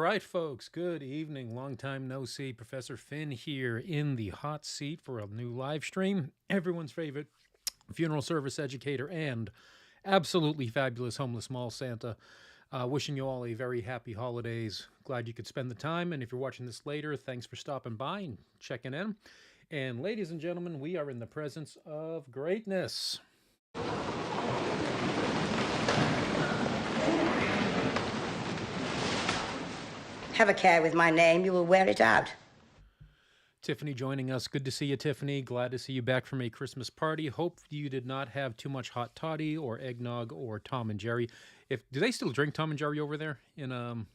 right, folks. Good evening. Long time no see. Professor Finn here in the hot seat for a new live stream. Everyone's favorite funeral service educator and absolutely fabulous homeless mall Santa. Wishing you all a very happy holidays. Glad you could spend the time. And if you're watching this later, thanks for stopping by and checking in. And ladies and gentlemen, we are in the presence of greatness. Have a care with my name, you will wear it out. Tiffany joining us. Good to see you, Tiffany. Glad to see you back from a Christmas party. Hope you did not have too much hot toddy or eggnog or Tom and Jerry. Do they still drink Tom and Jerry over there in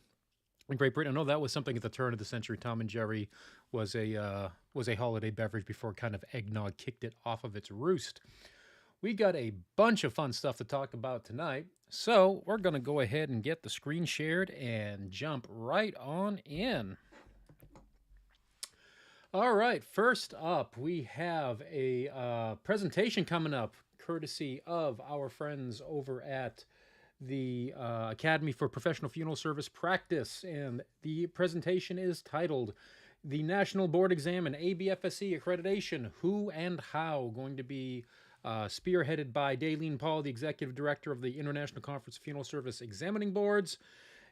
Great Britain? I know that was something at the turn of the century. Tom and Jerry was a holiday beverage before kind of eggnog kicked it off of its roost. We got a bunch of fun stuff to talk about tonight, so we're going to go ahead and get the screen shared and jump right on in. All right, first up, we have a presentation coming up courtesy of our friends over at the Academy for Professional Funeral Service Practice, and the presentation is titled The National Board Exam and ABFSC Accreditation, Who and How, going to be spearheaded by Daylene Paul, the Executive Director of the International Conference of Funeral Service Examining Boards,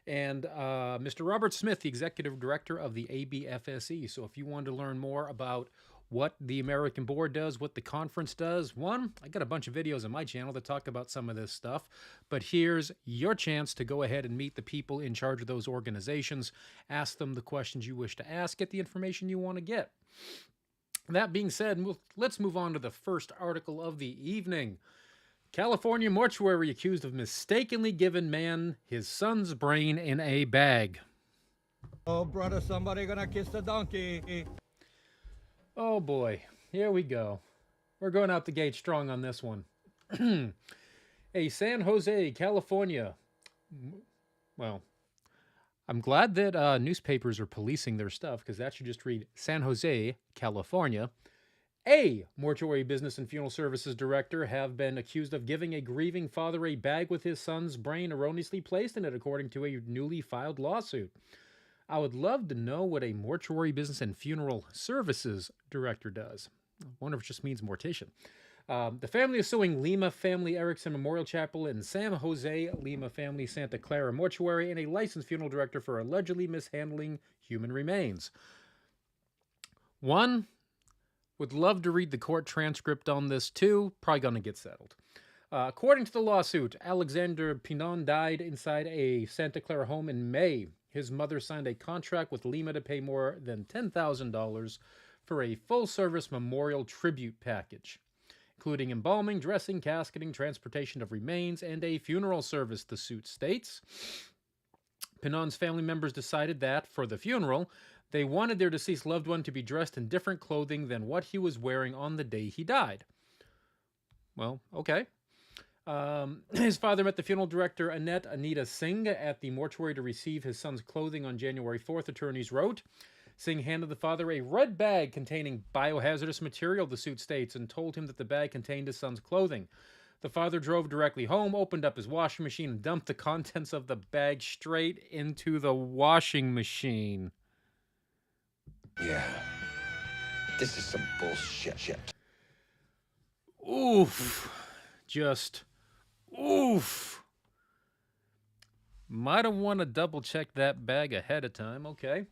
and Mr. Robert Smith, the Executive Director of the ABFSE. So if you want to learn more about what the American Board does, what the conference does, I got a bunch of videos on my channel that talk about some of this stuff, but here's your chance to go ahead and meet the people in charge of those organizations, ask them the questions you wish to ask, get the information you want to get. That being said, let's move on to the first article of the evening. California mortuary accused of mistakenly giving man his son's brain in a bag. Oh, brother, somebody gonna kiss the donkey. Oh boy, here we go. We're going out the gate strong on this one. A San Jose, California. Well, I'm glad that newspapers are policing their stuff, because that should just read San Jose, California. A mortuary business and funeral services director have been accused of giving a grieving father a bag with his son's brain erroneously placed in it, according to a newly filed lawsuit. I would love to know what a mortuary business and funeral services director does. I wonder if it just means mortician. The family is suing Lima Family Erickson Memorial Chapel in San Jose, Lima Family Santa Clara Mortuary, and a licensed funeral director for allegedly mishandling human remains. One, would love to read the court transcript on this too. Probably going to get settled. According to the lawsuit, Alexander Pinon died inside a Santa Clara home in May. His mother signed a contract with Lima to pay more than $10,000 for a full-service memorial tribute package, including embalming, dressing, casketing, transportation of remains, and a funeral service, the suit states. Pinon's family members decided that, for the funeral, they wanted their deceased loved one to be dressed in different clothing than what he was wearing on the day he died. Well, okay. His father met the funeral director, Anita Singh, at the mortuary to receive his son's clothing on January 4th, attorneys wrote. Singh handed the father a red bag containing biohazardous material, the suit states, and told him that the bag contained his son's clothing. The father drove directly home, opened up his washing machine, and dumped the contents of the bag straight into the washing machine. Yeah. This is some bullshit. Oof. Just oof. Might have want to double check that bag ahead of time. Okay.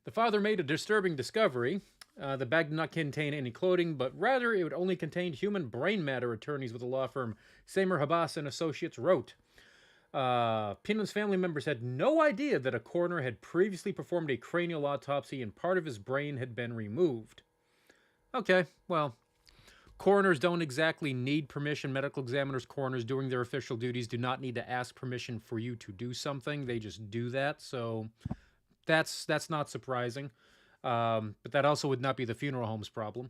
The father made a disturbing discovery. The bag did not contain any clothing, but rather it would only contain human brain matter, attorneys with the law firm Seymour Habas and Associates wrote. Pinon's family members had no idea that a coroner had previously performed a cranial autopsy and part of his brain had been removed. Okay, well, coroners don't exactly need permission. Medical examiners, coroners doing their official duties do not need to ask permission for you to do something. They just do that, so that's not surprising. But that also would not be the funeral home's problem.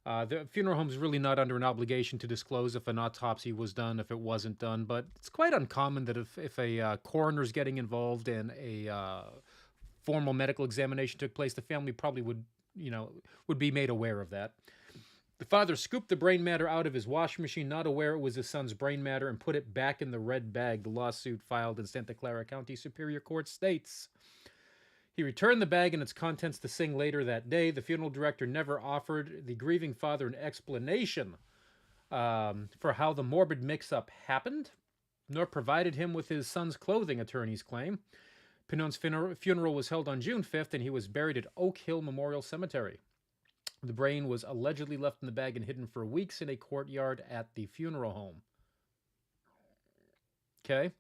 The funeral home is really not under an obligation to disclose if an autopsy was done, if it wasn't done, but it's quite uncommon that if a coroner's getting involved and a formal medical examination took place, the family probably would be made aware of that. The father scooped the brain matter out of his washing machine, not aware it was his son's brain matter, and put it back in the red bag. The lawsuit filed in Santa Clara County Superior Court states. He returned the bag and its contents to Singh later that day. The funeral director never offered the grieving father an explanation for how the morbid mix-up happened, nor provided him with his son's clothing, attorneys claim. Pinon's funeral was held on June 5th, and he was buried at Oak Hill Memorial Cemetery. The brain was allegedly left in the bag and hidden for weeks in a courtyard at the funeral home. Okay.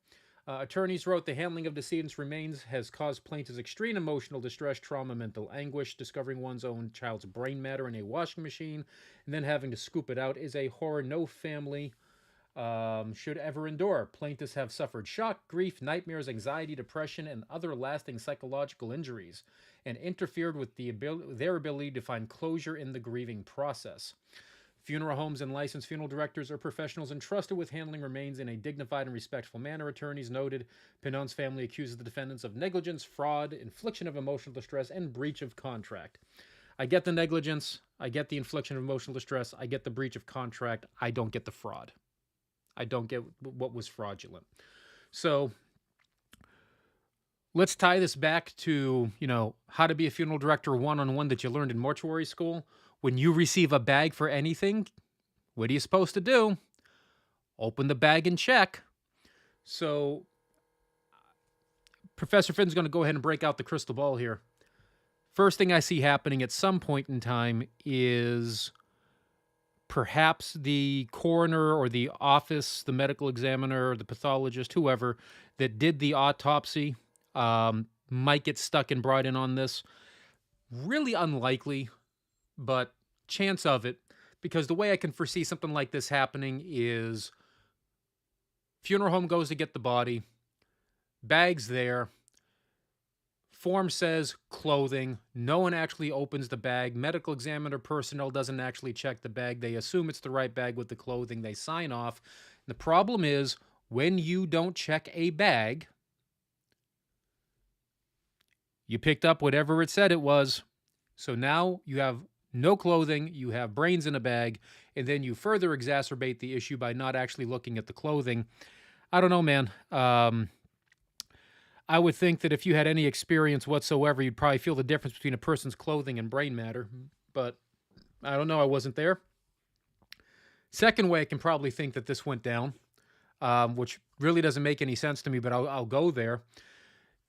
Attorneys wrote the handling of decedent's remains has caused plaintiffs extreme emotional distress, trauma, mental anguish. Discovering one's own child's brain matter in a washing machine and then having to scoop it out is a horror no family should ever endure. Plaintiffs have suffered shock, grief, nightmares, anxiety, depression, and other lasting psychological injuries, and interfered with their ability to find closure in the grieving process. Funeral homes and licensed funeral directors are professionals entrusted with handling remains in a dignified and respectful manner, attorneys noted. Pinon's family accuses the defendants of negligence, fraud, infliction of emotional distress, and breach of contract. I get the negligence. I get the infliction of emotional distress. I get the breach of contract. I don't get the fraud. I don't get what was fraudulent. So let's tie this back to, how to be a funeral director one-on-one that you learned in mortuary school. When you receive a bag for anything, what are you supposed to do? Open the bag and check. So Professor Finn's going to go ahead and break out the crystal ball here. First thing I see happening at some point in time is perhaps the coroner or the office, the medical examiner, the pathologist, whoever that did the autopsy might get stuck and brought in on this. Really unlikely, but chance of it, because the way I can foresee something like this happening is funeral home goes to get the body, bag's there, form says clothing, no one actually opens the bag, medical examiner personnel doesn't actually check the bag, they assume it's the right bag with the clothing, they sign off. And the problem is, when you don't check a bag, you picked up whatever it said it was. So now you have no clothing, you have brains in a bag, and then you further exacerbate the issue by not actually looking at the clothing. I don't know, man. I would think that if you had any experience whatsoever, you'd probably feel the difference between a person's clothing and brain matter. But I don't know. I wasn't there. Second way I can probably think that this went down, which really doesn't make any sense to me, but I'll go there.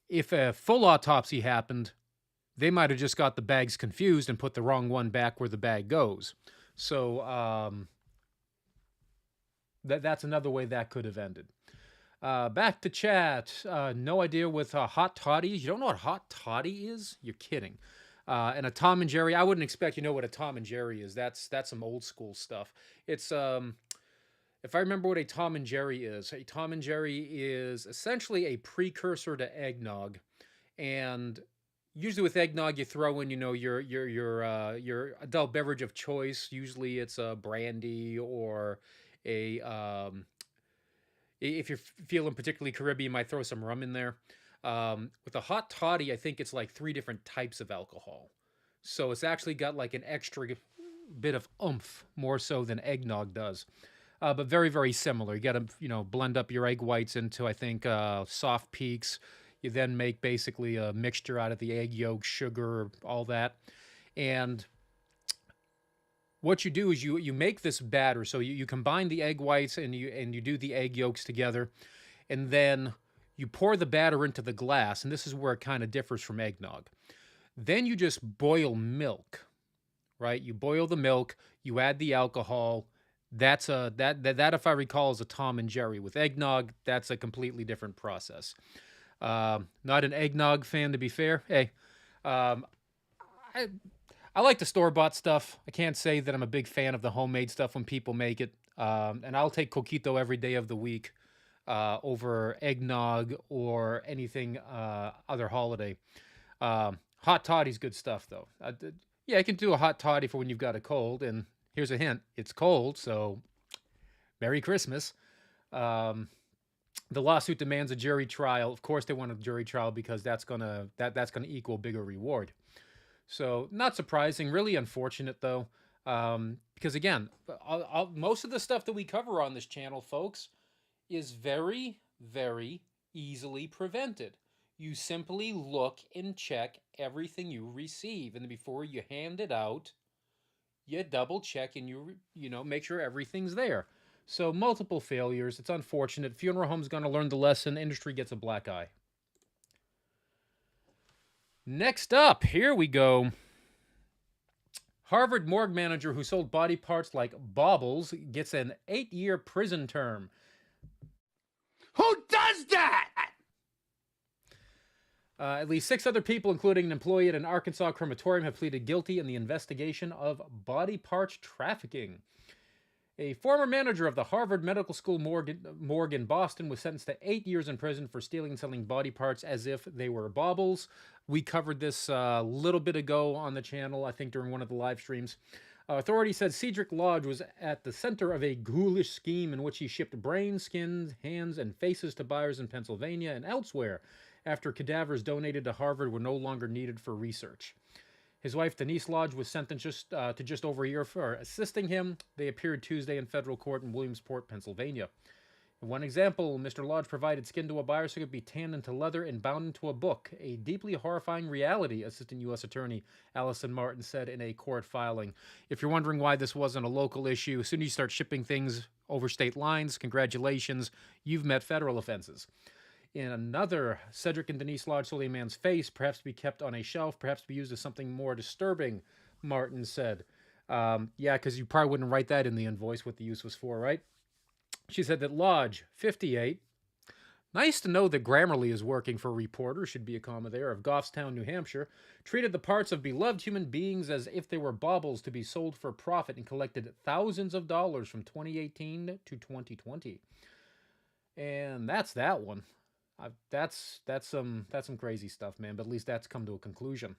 If a full autopsy happened, they might have just got the bags confused and put the wrong one back where the bag goes. So that's another way that could have ended. Back to chat. No idea with hot toddies. You don't know what hot toddy is? You're kidding. And a Tom and Jerry. I wouldn't expect you know what a Tom and Jerry is. That's some old school stuff. It's if I remember what a Tom and Jerry is, a Tom and Jerry is essentially a precursor to eggnog, and usually with eggnog you throw in your adult beverage of choice. Usually it's a brandy or a if you're feeling particularly Caribbean, you might throw some rum in there. With a hot toddy, I think it's like 3 different types of alcohol. So it's actually got like an extra bit of oomph, more so than eggnog does. But very, very similar. You got to, blend up your egg whites into, I think, soft peaks. You then make basically a mixture out of the egg yolk, sugar, all that. And what you do is you make this batter. So you combine the egg whites and you do the egg yolks together. And then you pour the batter into the glass. And this is where it kind of differs from eggnog. Then you just boil milk, right? You boil the milk, you add the alcohol. That if I recall, is a Tom and Jerry. With eggnog, that's a completely different process. Not an eggnog fan, to be fair. Hey, I like the store-bought stuff. I can't say that I'm a big fan of the homemade stuff when people make it. And I'll take coquito every day of the week over eggnog or anything other holiday. Hot toddy's good stuff, though. Yeah, I can do a hot toddy for when you've got a cold, and here's a hint. It's cold, so Merry Christmas. The lawsuit demands a jury trial. Of course they want a jury trial because that's gonna equal bigger reward. So not surprising, really unfortunate though, Because again, most of the stuff that we cover on this channel, folks, is very, very easily prevented. You simply look and check everything you receive, and before you hand it out, you double check and you know make sure everything's there. So multiple failures. It's unfortunate. Funeral home's going to learn the lesson. Industry gets a black eye. Next up, here we go. Harvard morgue manager who sold body parts like baubles gets an 8-year prison term. Who does that? At least 6 other people, including an employee at an Arkansas crematorium, have pleaded guilty in the investigation of body parts trafficking. A former manager of the Harvard Medical School morgue in Boston was sentenced to 8 years in prison for stealing and selling body parts as if they were baubles. We covered this a little bit ago on the channel, I think during one of the live streams. Authorities said Cedric Lodge was at the center of a ghoulish scheme in which he shipped brains, skins, hands, and faces to buyers in Pennsylvania and elsewhere after cadavers donated to Harvard were no longer needed for research. His wife, Denise Lodge, was sentenced to just over a year for assisting him. They appeared Tuesday in federal court in Williamsport, Pennsylvania. In one example, Mr. Lodge provided skin to a buyer so it could be tanned into leather and bound into a book, a deeply horrifying reality, Assistant U.S. Attorney Allison Martin said in a court filing. If you're wondering why this wasn't a local issue, as soon as you start shipping things over state lines, congratulations, you've met federal offenses. In another, Cedric and Denise Lodge sold a man's face, perhaps to be kept on a shelf, perhaps to be used as something more disturbing, Martin said. Yeah, because you probably wouldn't write that in the invoice what the use was for, right? She said that Lodge, 58, nice to know that Grammarly is working for a reporter, should be a comma there, of Goffstown, New Hampshire, treated the parts of beloved human beings as if they were baubles to be sold for profit and collected thousands of dollars from 2018 to 2020. And that's that one. That's some crazy stuff, man, but at least that's come to a conclusion.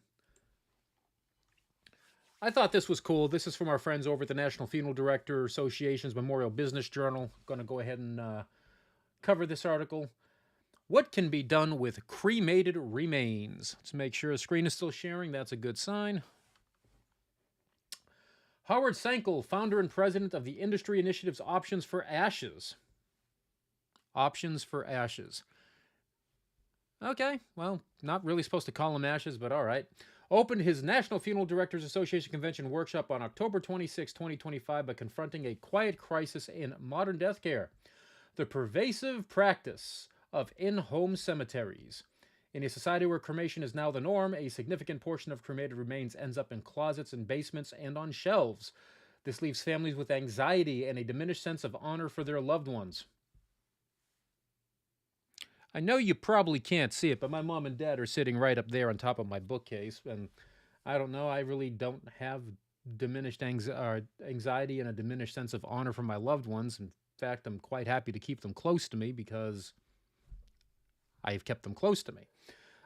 I thought this was cool. This is from our friends over at the National Funeral Director Association's Memorial Business Journal. Going to go ahead and cover this article. What can be done with cremated remains? Let's make sure the screen is still sharing. That's a good sign. Howard Sankel, founder and president of the industry initiative's Options for Ashes. Options for Ashes. Okay, well, not really supposed to call them ashes, but all right. Opened his National Funeral Directors Association Convention workshop on October 26, 2025 by confronting a quiet crisis in modern death care. The pervasive practice of in-home cemeteries. In a society where cremation is now the norm, a significant portion of cremated remains ends up in closets and basements and on shelves. This leaves families with anxiety and a diminished sense of honor for their loved ones. I know you probably can't see it, but my mom and dad are sitting right up there on top of my bookcase, and I don't know, I really don't have diminished anxiety and a diminished sense of honor for my loved ones. In fact, I'm quite happy to keep them close to me because I've kept them close to me.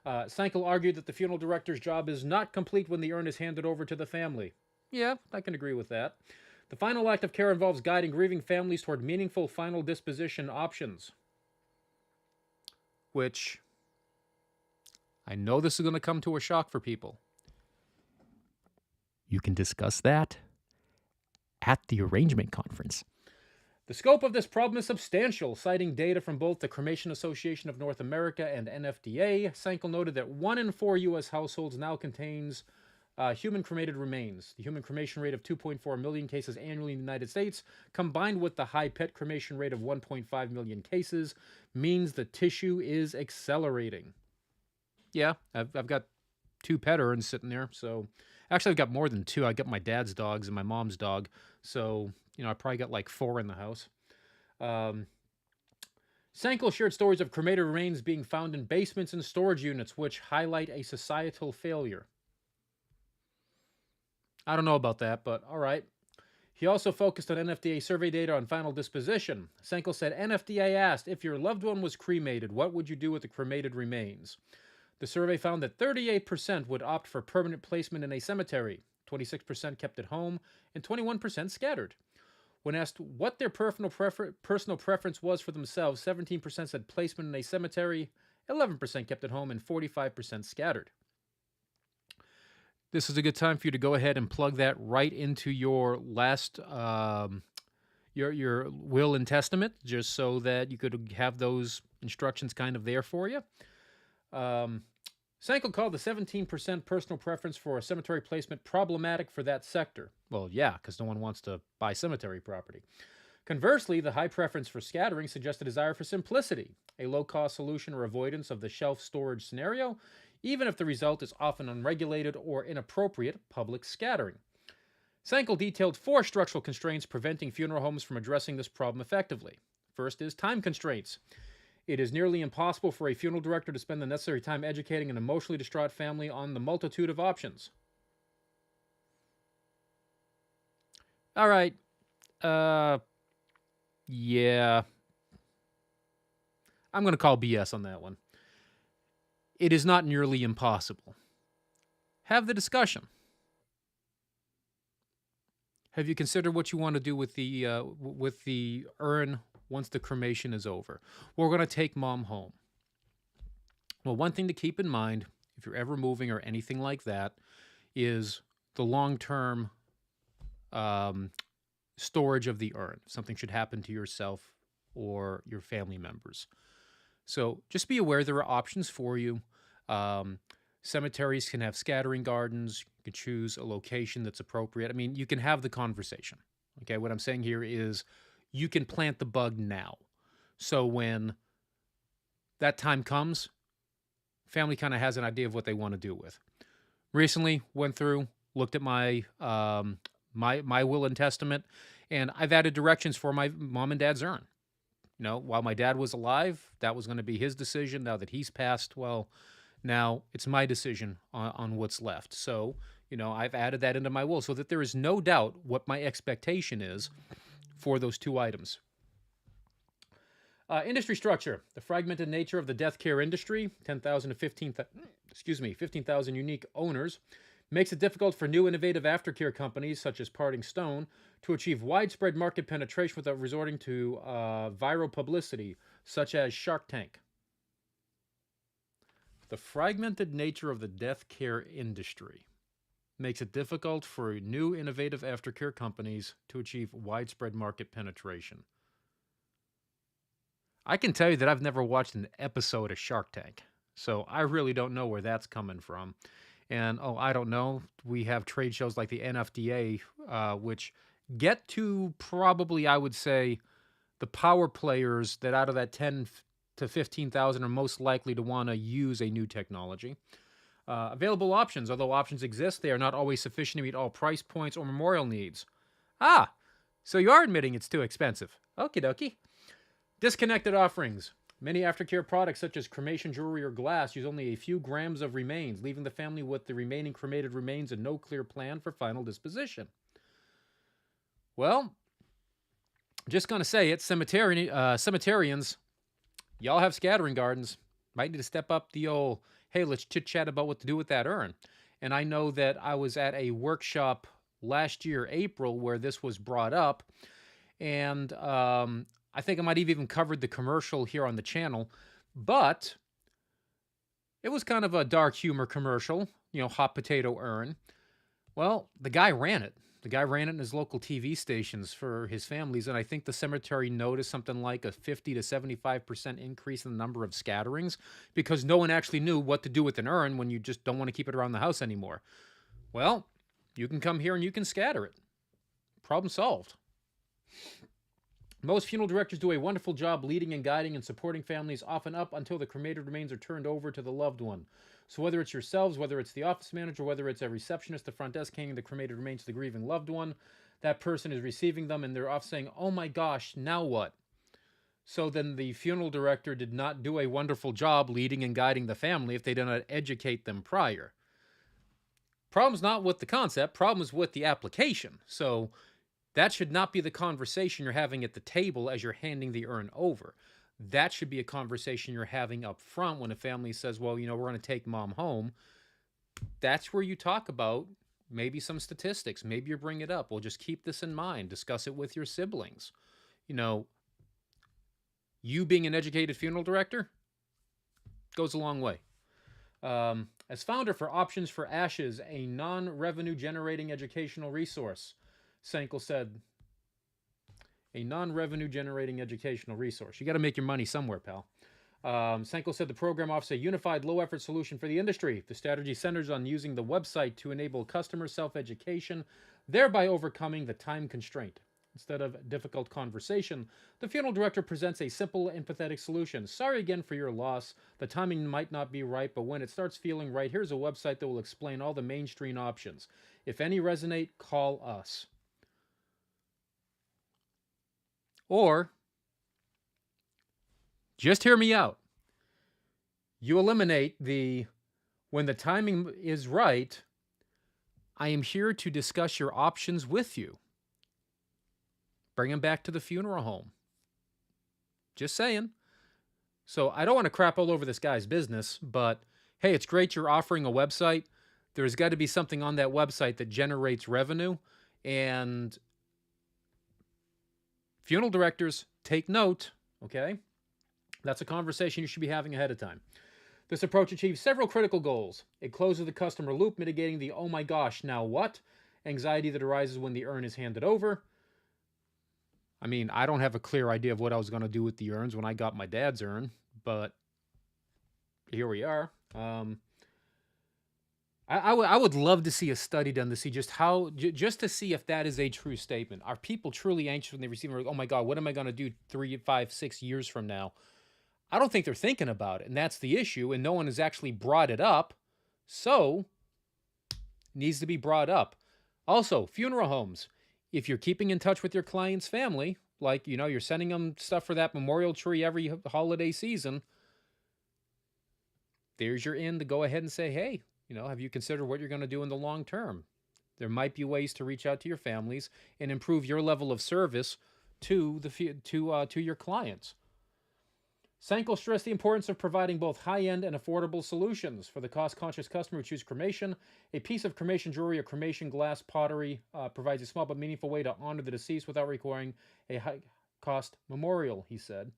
Sankel argued that the funeral director's job is not complete when the urn is handed over to the family. Yeah, I can agree with that. The final act of care involves guiding grieving families toward meaningful final disposition options. Which, I know this is going to come to a shock for people. You can discuss that at the arrangement conference. The scope of this problem is substantial, citing data from both the Cremation Association of North America and NFDA. Sankel noted that 1 in 4 U.S. households now contains human cremated remains. The human cremation rate of 2.4 million cases annually in the United States, combined with the high pet cremation rate of 1.5 million cases, means the tissue is accelerating. Yeah, I've got 2 pet urns sitting there, so... Actually, I've got more than 2. I got my dad's dogs and my mom's dog, so, you know, I probably got like 4 in the house. Sankel shared stories of cremated remains being found in basements and storage units, which highlight a societal failure. I don't know about that, but all right. He also focused on NFDA survey data on final disposition. Sankel said, NFDA asked, if your loved one was cremated, what would you do with the cremated remains? The survey found that 38% would opt for permanent placement in a cemetery, 26% kept at home, and 21% scattered. When asked what their personal preference was for themselves, 17% said placement in a cemetery, 11% kept at home, and 45% scattered. This is a good time for you to go ahead and plug that right into your last your will and testament, just so that you could have those instructions kind of there for you. Sankel called the 17% personal preference for a cemetery placement problematic for that sector. Well, yeah, because no one wants to buy cemetery property. Conversely, the high preference for scattering suggests a desire for simplicity, a low-cost solution or avoidance of the shelf storage scenario, even if the result is often unregulated or inappropriate public scattering. Sankel detailed 4 structural constraints preventing funeral homes from addressing this problem effectively. First is time constraints. It is nearly impossible for a funeral director to spend the necessary time educating an emotionally distraught family on the multitude of options. All right. Yeah. I'm going to call BS on that one. It is not nearly impossible. Have the discussion. Have you considered what you want to do with the urn once the cremation is over? We're going to take Mom home. Well, one thing to keep in mind, if you're ever moving or anything like that, is the long-term storage of the urn. Something should happen to yourself or your family members. So just be aware there are options for you. Cemeteries can have scattering gardens. You can choose a location that's appropriate. I mean, you can have the conversation. Okay, what I'm saying here is you can plant the bug now. So when that time comes, family kind of has an idea of what they want to do with. Recently went through, looked at my my will and testament, and I've added directions for my mom and dad's urn. You know, while my dad was alive, that was going to be his decision. Now that he's passed, well, now it's my decision on what's left. So, you know, I've added that into my will so that there is no doubt what my expectation is for those 2 items. Industry structure. The fragmented nature of the death care industry, 10,000 to 15,000 unique owners, makes it difficult for new innovative aftercare companies such as Parting Stone to achieve widespread market penetration without resorting to viral publicity such as Shark Tank. The fragmented nature of the death care industry makes it difficult for new innovative aftercare companies to achieve widespread market penetration. I can tell you that I've never watched an episode of Shark Tank, so I really don't know where that's coming from. And, I don't know, we have trade shows like the NFDA, which get to probably, I would say, the power players that out of that 10 to 15,000 are most likely to want to use a new technology. Available options. Although options exist, they are not always sufficient to meet all price points or memorial needs. Ah, so you are admitting it's too expensive. Okie dokie. Disconnected offerings. Many aftercare products such as cremation jewelry or glass use only a few grams of remains, leaving the family with the remaining cremated remains and no clear plan for final disposition. Well, just going to say it, cemeterians, y'all have scattering gardens. Might need to step up the old, hey, let's chit-chat about what to do with that urn. And I know that I was at a workshop last year, April, where this was brought up. And I think I might have even covered the commercial here on the channel. But it was kind of a dark humor commercial, you know, hot potato urn. Well, the guy ran it. The guy ran it in his local TV stations for his families, and I think the cemetery noticed something like a 50 to 75% increase in the number of scatterings because no one actually knew what to do with an urn when you just don't want to keep it around the house anymore. Well, you can come here and you can scatter it. Problem solved. Most funeral directors do a wonderful job leading and guiding and supporting families often up until the cremated remains are turned over to the loved one. So whether it's yourselves, whether it's the office manager, whether it's a receptionist, the front desk handing the cremated remains to the grieving loved one, that person is receiving them and they're off saying, oh my gosh, now what? So then the funeral director did not do a wonderful job leading and guiding the family if they did not educate them prior. Problem's not with the concept, problem's with the application. So that should not be the conversation you're having at the table as you're handing the urn over. That should be a conversation you're having up front when a family says, well, you know, we're going to take mom home. That's where you talk about maybe some statistics. Maybe you bring it up. Well, just keep this in mind. Discuss it with your siblings. You know, you being an educated funeral director goes a long way. As founder for Options for Ashes, a non-revenue generating educational resource, Sankel said, a non-revenue generating educational resource. You got to make your money somewhere, pal. Sankel said the program offers a unified low-effort solution for the industry. The strategy centers on using the website to enable customer self-education, thereby overcoming the time constraint. Instead of difficult conversation, the funeral director presents a simple, empathetic solution. Sorry again for your loss. The timing might not be right, but when it starts feeling right, here's a website that will explain all the mainstream options. If any resonate, call us. Or, just hear me out. You eliminate the, when the timing is right, I am here to discuss your options with you. Bring him back to the funeral home. Just saying. So I don't want to crap all over this guy's business, but hey, it's great you're offering a website. There's got to be something on that website that generates revenue. And funeral directors, take note, okay? That's a conversation you should be having ahead of time. This approach achieves several critical goals. It closes the customer loop, mitigating the "oh my gosh, now what?" anxiety that arises when the urn is handed over. I mean, I don't have a clear idea of what I was going to do with the urns when I got my dad's urn, but here we are. I would love to see a study done to see just how, just to see if that is a true statement. Are people truly anxious when they receive it? Oh my God, what am I going to do 3, 5, 6 years from now? I don't think they're thinking about it, and that's the issue, and no one has actually brought it up, so it needs to be brought up. Also, funeral homes. If you're keeping in touch with your client's family, like, you know, you're sending them stuff for that memorial tree every holiday season, there's your in to go ahead and say, hey, you know, have you considered what you're going to do in the long term? There might be ways to reach out to your families and improve your level of service to your clients. Sankel stressed the importance of providing both high-end and affordable solutions. For the cost-conscious customer who chooses cremation, a piece of cremation jewelry or cremation glass pottery provides a small but meaningful way to honor the deceased without requiring a high-cost memorial, he said.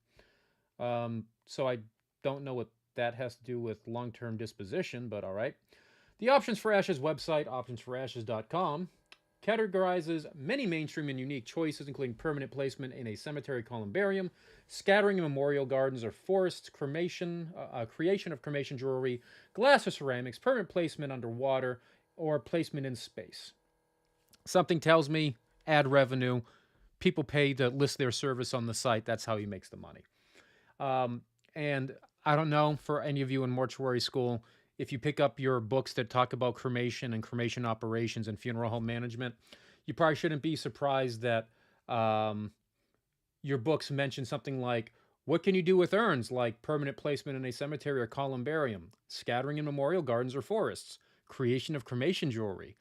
So I don't know what that has to do with long-term disposition, but all right. The Options for Ashes website, optionsforashes.com, categorizes many mainstream and unique choices, including permanent placement in a cemetery columbarium, scattering in memorial gardens or forests, cremation, creation of cremation jewelry, glass or ceramics, permanent placement underwater, or placement in space. Something tells me, ad revenue, people pay to list their service on the site. That's how he makes the money. And I don't know, for any of you in mortuary school, if you pick up your books that talk about cremation and cremation operations and funeral home management, you probably shouldn't be surprised that your books mention something like, what can you do with urns, like permanent placement in a cemetery or columbarium, scattering in memorial gardens or forests, creation of cremation jewelry.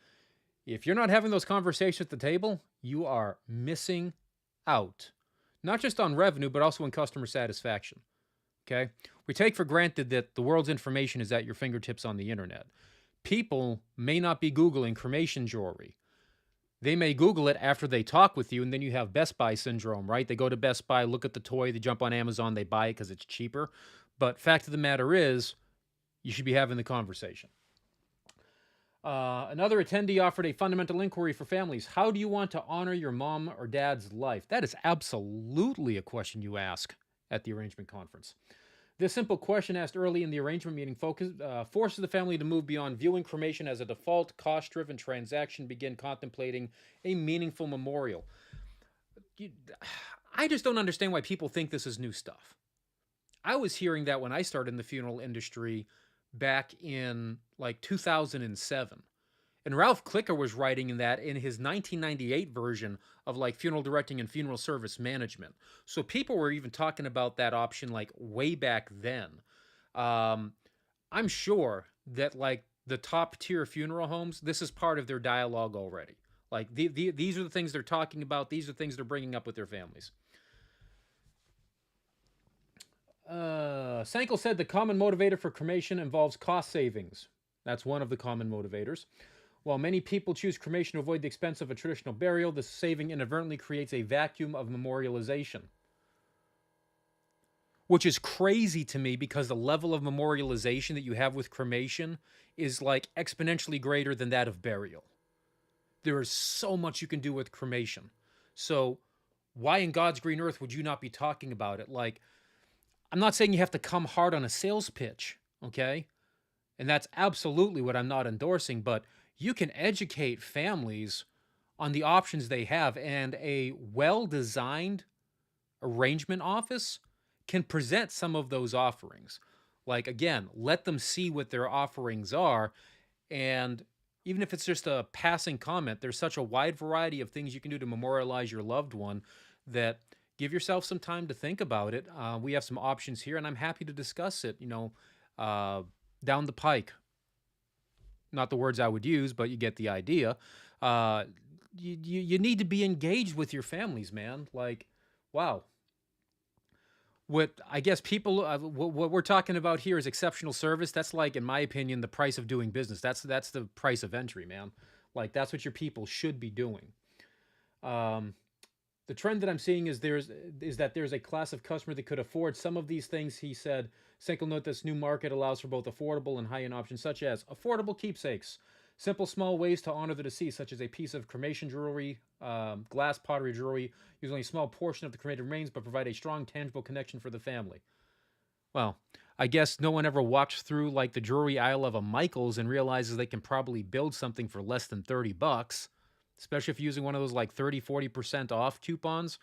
If you're not having those conversations at the table, you are missing out. Not just on revenue, but also in customer satisfaction. Okay? We take for granted that the world's information is at your fingertips on the internet. People may not be Googling cremation jewelry. They may Google it after they talk with you, and then you have Best Buy syndrome, right? They go to Best Buy, look at the toy, they jump on Amazon, they buy it because it's cheaper. But fact of the matter is, you should be having the conversation. Another attendee offered a fundamental inquiry for families. How do you want to honor your mom or dad's life? That is absolutely a question you ask at the arrangement conference. This simple question asked early in the arrangement meeting forces the family to move beyond viewing cremation as a default, cost-driven transaction, begin contemplating a meaningful memorial. I just don't understand why people think this is new stuff. I was hearing that when I started in the funeral industry back in like 2007. And Ralph Klicker was writing that in his 1998 version of like funeral directing and funeral service management. So people were even talking about that option like way back then. I'm sure that like the top tier funeral homes, this is part of their dialogue already. Like these are the things they're talking about. These are the things they're bringing up with their families. Sankel said the common motivator for cremation involves cost savings. That's one of the common motivators. While many people choose cremation to avoid the expense of a traditional burial, this saving inadvertently creates a vacuum of memorialization. which is crazy to me because the level of memorialization that you have with cremation is like exponentially greater than that of burial. There is so much you can do with cremation. So why in God's green earth would you not be talking about it? Like, I'm not saying you have to come hard on a sales pitch, okay? And that's absolutely what I'm not endorsing, but you can educate families on the options they have, and a well-designed arrangement office can present some of those offerings. Like, again, let them see what their offerings are, and even if it's just a passing comment, there's such a wide variety of things you can do to memorialize your loved one that give yourself some time to think about it. We have some options here, and I'm happy to discuss it, down the pike. Not the words I would use, but you get the idea. You need to be engaged with your families, man. Like, wow. What I guess people, what we're talking about here is exceptional service. That's like, in my opinion, the price of doing business. That's the price of entry, man. Like, that's what your people should be doing. The trend that I'm seeing is that there's a class of customer that could afford some of these things. He said, Senko note this new market allows for both affordable and high-end options, such as affordable keepsakes, simple small ways to honor the deceased, such as a piece of cremation jewelry, glass pottery jewelry, use only a small portion of the cremated remains, but provide a strong, tangible connection for the family. Well, I guess no one ever walks through like the jewelry aisle of a Michaels and realizes they can probably build something for less than $30, especially if you're using one of those like 30-40% off coupons.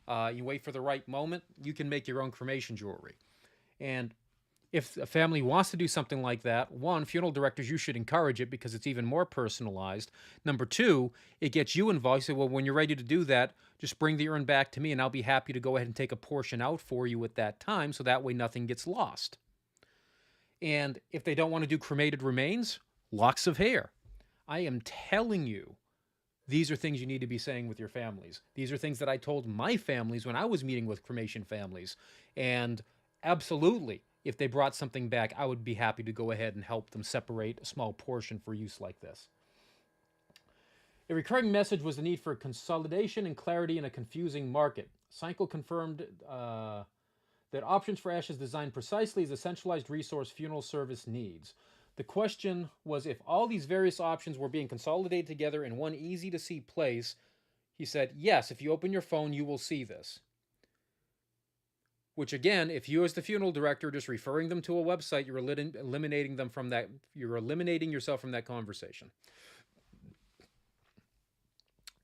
You wait for the right moment, you can make your own cremation jewelry. And if a family wants to do something like that, one, funeral directors, you should encourage it because it's even more personalized. Number two, it gets you involved. You say, well, when you're ready to do that, just bring the urn back to me and I'll be happy to go ahead and take a portion out for you at that time, so that way nothing gets lost. And if they don't want to do cremated remains, locks of hair. I am telling you, these are things you need to be saying with your families. These are things that I told my families when I was meeting with cremation families. And absolutely, if they brought something back, I would be happy to go ahead and help them separate a small portion for use like this. A recurring message was the need for consolidation and clarity in a confusing market. Senko confirmed that Options for Ashes designed precisely as a centralized resource funeral service needs. The question was if all these various options were being consolidated together in one easy-to-see place. He said, yes, if you open your phone, you will see this. Which again, if you as the funeral director just referring them to a website, you're eliminating them from that. You're eliminating yourself from that conversation.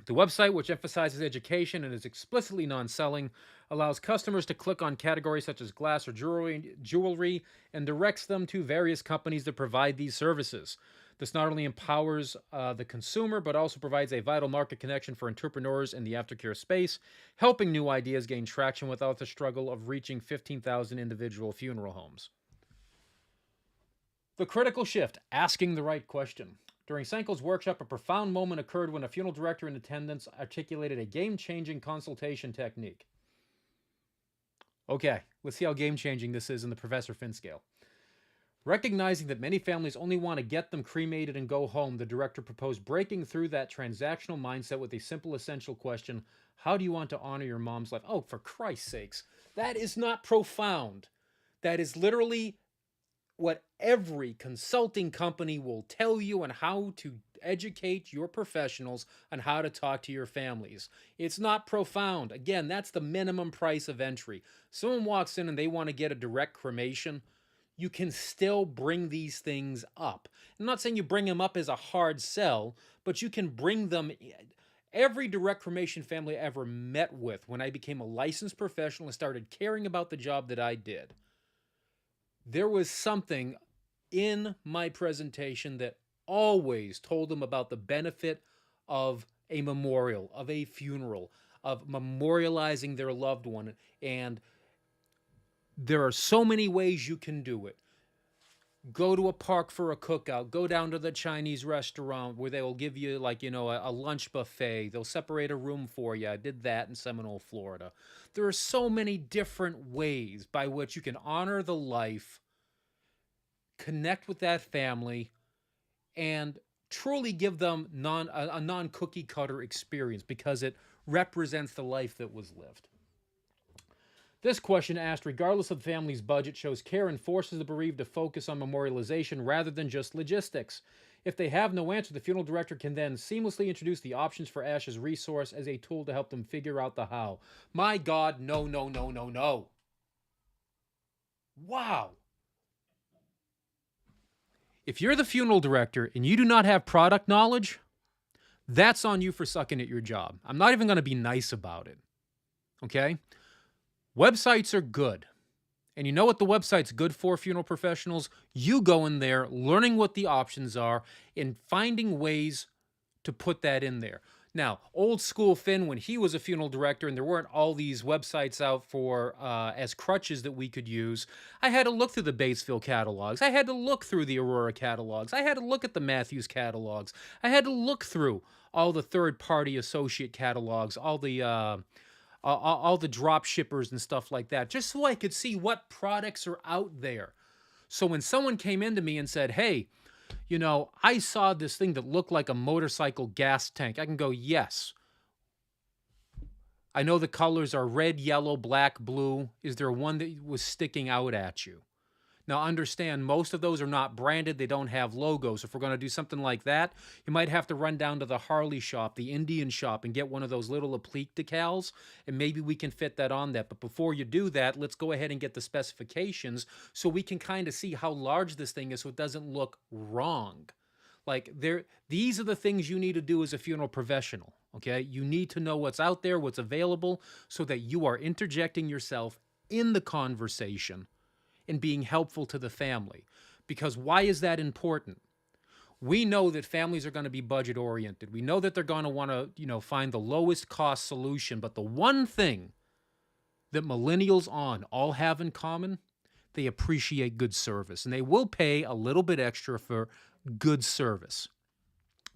The website, which emphasizes education and is explicitly non-selling, allows customers to click on categories such as glass or jewelry and directs them to various companies that provide these services. This not only empowers the consumer, but also provides a vital market connection for entrepreneurs in the aftercare space, helping new ideas gain traction without the struggle of reaching 15,000 individual funeral homes. The critical shift, asking the right question. During Senko's workshop, a profound moment occurred when a funeral director in attendance articulated a game-changing consultation technique. Okay, let's see how game-changing this is in the Professor Finn scale. Recognizing that many families only want to get them cremated and go home, the director proposed breaking through that transactional mindset with a simple, essential question: how do you want to honor your mom's life? Oh, for Christ's sakes, that is not profound. That is literally what every consulting company will tell you on how to educate your professionals on how to talk to your families. It's not profound. Again, that's the minimum price of entry. Someone walks in and they want to get a direct cremation, you can still bring these things up. I'm not saying you bring them up as a hard sell, but you can bring them. Every direct cremation family I ever met with when I became a licensed professional and started caring about the job that I did, there was something in my presentation that always told them about the benefit of a memorial, of a funeral, of memorializing their loved one. And there are so many ways you can do it. Go to a park for a cookout. Go down to the Chinese restaurant where they will give you a lunch buffet. They'll separate a room for you. I did that in Seminole, Florida. There are so many different ways by which you can honor the life, connect with that family, and truly give them a non-cookie cutter experience because it represents the life that was lived. This question asked, regardless of the family's budget, shows care and forces the bereaved to focus on memorialization rather than just logistics. If they have no answer, the funeral director can then seamlessly introduce the options for Ash's resource as a tool to help them figure out the how. My God, no, no, no, no, no. Wow. If you're the funeral director and you do not have product knowledge, that's on you for sucking at your job. I'm not even going to be nice about it. Okay? Websites are good. And you know what the website's good for, funeral professionals? You go in there, learning what the options are, and finding ways to put that in there. Now, old school Finn, when he was a funeral director and there weren't all these websites out for as crutches that we could use, I had to look through the Batesville catalogs. I had to look through the Aurora catalogs. I had to look at the Matthews catalogs. I had to look through all the third-party associate catalogs, all the drop shippers and stuff like that, just so I could see what products are out there. So when someone came into me and said, hey, you know, I saw this thing that looked like a motorcycle gas tank, I can go, yes. I know the colors are red, yellow, black, blue. Is there one that was sticking out at you? Now, understand, most of those are not branded. They don't have logos. If we're going to do something like that, you might have to run down to the Harley shop, the Indian shop, and get one of those little applique decals, and maybe we can fit that on that. But before you do that, let's go ahead and get the specifications so we can kind of see how large this thing is so it doesn't look wrong. Like, these are the things you need to do as a funeral professional, okay? You need to know what's out there, what's available, so that you are interjecting yourself in the conversation and being helpful to the family. Because why is that important? We know that families are going to be budget oriented. We know that they're going to want to, find the lowest cost solution. But the one thing that millennials all have in common, they appreciate good service. And they will pay a little bit extra for good service.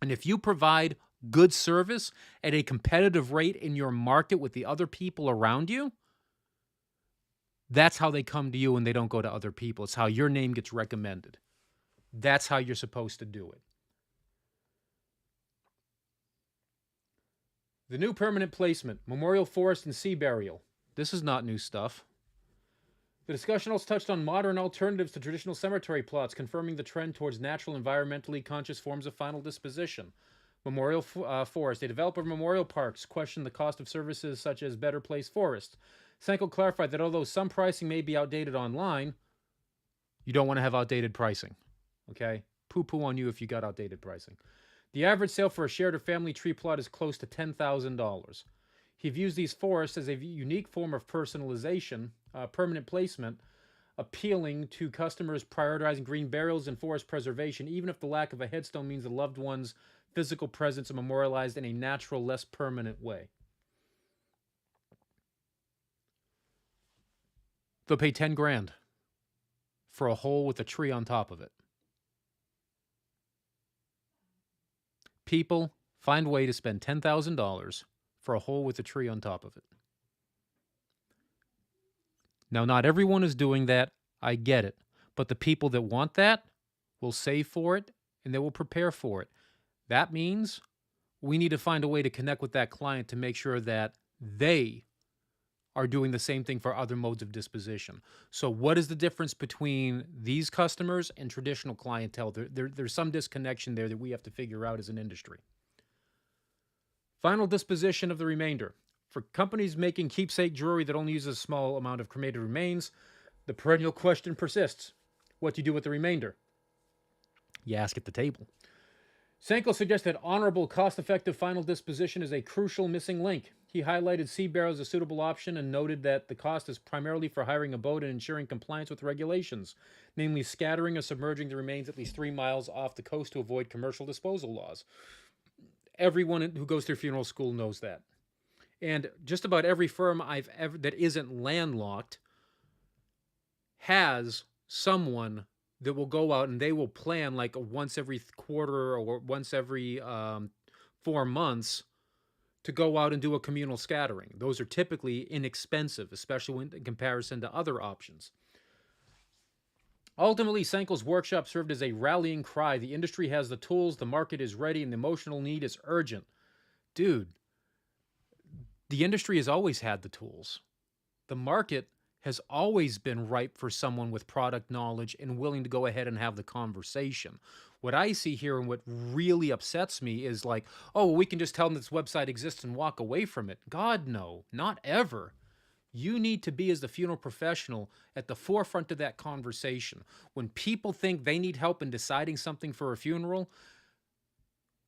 And if you provide good service at a competitive rate in your market with the other people around you, that's how they come to you and they don't go to other people. It's how your name gets recommended. That's how you're supposed to do it. The new permanent placement, memorial forest and sea burial. This is not new stuff. The discussion also touched on modern alternatives to traditional cemetery plots, confirming the trend towards natural, environmentally conscious forms of final disposition. Memorial forest. A developer of memorial parks questioned the cost of services such as Better Place Forest. Senko clarified that although some pricing may be outdated online, you don't want to have outdated pricing. Okay? Poo-poo on you if you got outdated pricing. The average sale for a shared or family tree plot is close to $10,000. He views these forests as a unique form of personalization, permanent placement, appealing to customers prioritizing green burials and forest preservation, even if the lack of a headstone means the loved one's physical presence are memorialized in a natural, less permanent way. They'll pay $10,000 for a hole with a tree on top of it. People find a way to spend $10,000 for a hole with a tree on top of it. Now, not everyone is doing that. I get it. But the people that want that will save for it and they will prepare for it. That means we need to find a way to connect with that client to make sure that they are doing the same thing for other modes of disposition. So what is the difference between these customers and traditional clientele? There's some disconnection there that we have to figure out as an industry. Final disposition of the remainder. For companies making keepsake jewelry that only uses a small amount of cremated remains, the perennial question persists. What do you do with the remainder? You ask at the table. Senko suggests that honorable, cost-effective final disposition is a crucial missing link. He highlighted sea burial as a suitable option and noted that the cost is primarily for hiring a boat and ensuring compliance with regulations, namely scattering or submerging the remains at least 3 miles off the coast to avoid commercial disposal laws. Everyone who goes through funeral school knows that. And just about every firm I've ever that isn't landlocked has someone that will go out and they will plan like once every quarter or once every 4 months to go out and do a communal scattering. Those are typically inexpensive, especially in comparison to other options. Ultimately, Senko's workshop served as a rallying cry. The industry has the tools, the market is ready, and the emotional need is urgent. Dude, the industry has always had the tools. The market has always been ripe for someone with product knowledge and willing to go ahead and have the conversation. What I see here and what really upsets me is like, oh, well, we can just tell them this website exists and walk away from it. God, no, not ever. You need to be, as the funeral professional, at the forefront of that conversation. When people think they need help in deciding something for a funeral,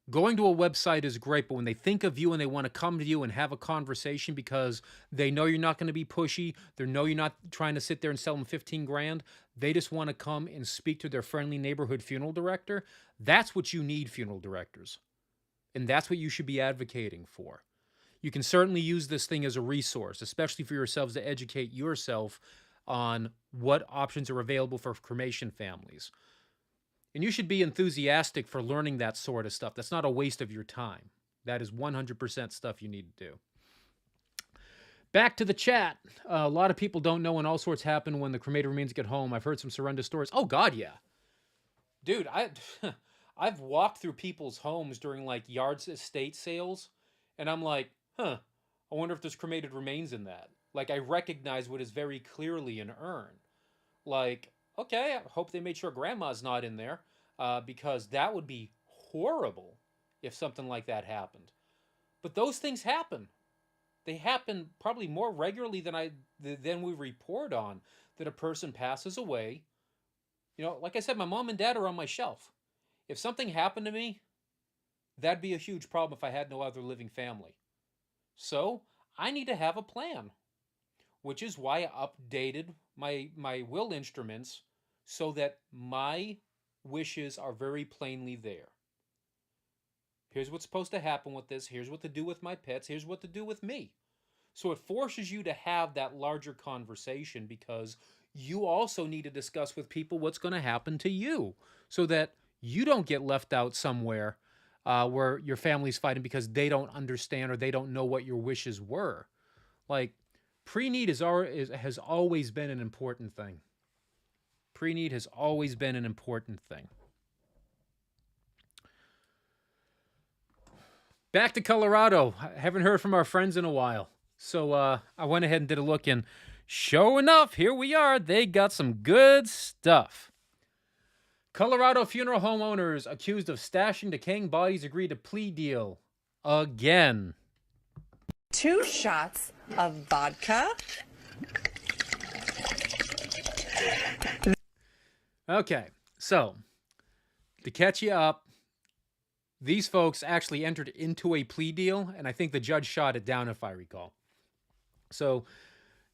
going to a website is great, but when they think of you and they want to come to you and have a conversation because they know you're not going to be pushy, they know you're not trying to sit there and sell them 15 grand, they just want to come and speak to their friendly neighborhood funeral director, that's what you need, funeral directors. And that's what you should be advocating for. You can certainly use this thing as a resource, especially for yourselves to educate yourself on what options are available for cremation families. And you should be enthusiastic for learning that sort of stuff. That's not a waste of your time. That is 100% stuff you need to do. Back to the chat. A lot of people don't know when all sorts happen when the cremated remains get home. I've heard some surrender stories. Oh, God, yeah. Dude, I've walked through people's homes during, like, yards estate sales, and I'm like, I wonder if there's cremated remains in that. Like, I recognize what is very clearly an urn. Like, okay, I hope they made sure grandma's not in there, because that would be horrible if something like that happened. But those things happen. They happen probably more regularly than we report on, that a person passes away. You know, like I said, my mom and dad are on my shelf. If something happened to me, that'd be a huge problem if I had no other living family. So I need to have a plan, which is why I updated my will instruments so that my wishes are very plainly there. Here's what's supposed to happen with this. Here's what to do with my pets. Here's what to do with me. So it forces you to have that larger conversation, because you also need to discuss with people what's going to happen to you so that you don't get left out somewhere where your family's fighting because they don't understand or they don't know what your wishes were. Like, pre-need has always been an important thing. Pre-need has always been an important thing. Back to Colorado. I haven't heard from our friends in a while. So I went ahead and did a look, and sure enough, here we are. They got some good stuff. Colorado funeral home owners accused of stashing decaying bodies agreed to plea deal again. 2 shots of vodka. Okay, so to catch you up, these folks actually entered into a plea deal, and I think the judge shot it down, if I recall. So,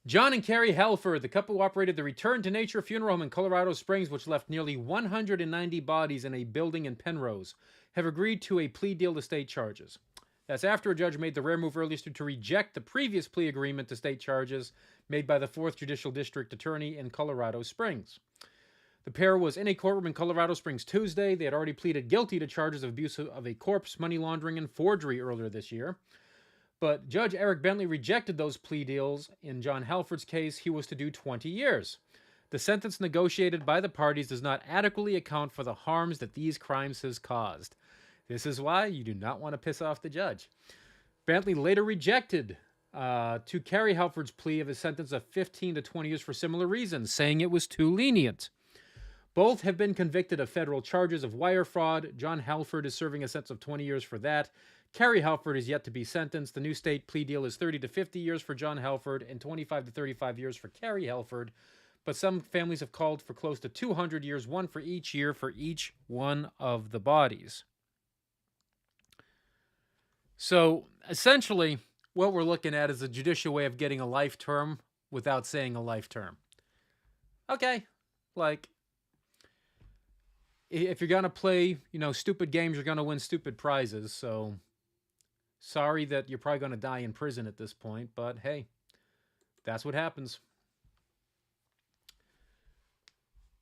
John and Carrie Helford, the couple who operated the Return to Nature funeral home in Colorado Springs, which left nearly 190 bodies in a building in Penrose, have agreed to a plea deal to state charges. That's after a judge made the rare move earlier to reject the previous plea agreement to state charges made by the 4th Judicial District Attorney in Colorado Springs. The pair was in a courtroom in Colorado Springs Tuesday. They had already pleaded guilty to charges of abuse of a corpse, money laundering, and forgery earlier this year. But Judge Eric Bentley rejected those plea deals. In John Halford's case, he was to do 20 years. The sentence negotiated by the parties does not adequately account for the harms that these crimes has caused. This is why you do not want to piss off the judge. Bentley later rejected to Carrie Halford's plea of a sentence of 15 to 20 years for similar reasons, saying it was too lenient. Both have been convicted of federal charges of wire fraud. John Halford is serving a sentence of 20 years for that. Carrie Halford is yet to be sentenced. The new state plea deal is 30 to 50 years for John Halford and 25 to 35 years for Carrie Halford. But some families have called for close to 200 years, one for each year for each one of the bodies. So essentially, what we're looking at is a judicial way of getting a life term without saying a life term. Okay, like, if you're going to play, stupid games, you're going to win stupid prizes. So sorry that you're probably going to die in prison at this point, but hey, that's what happens.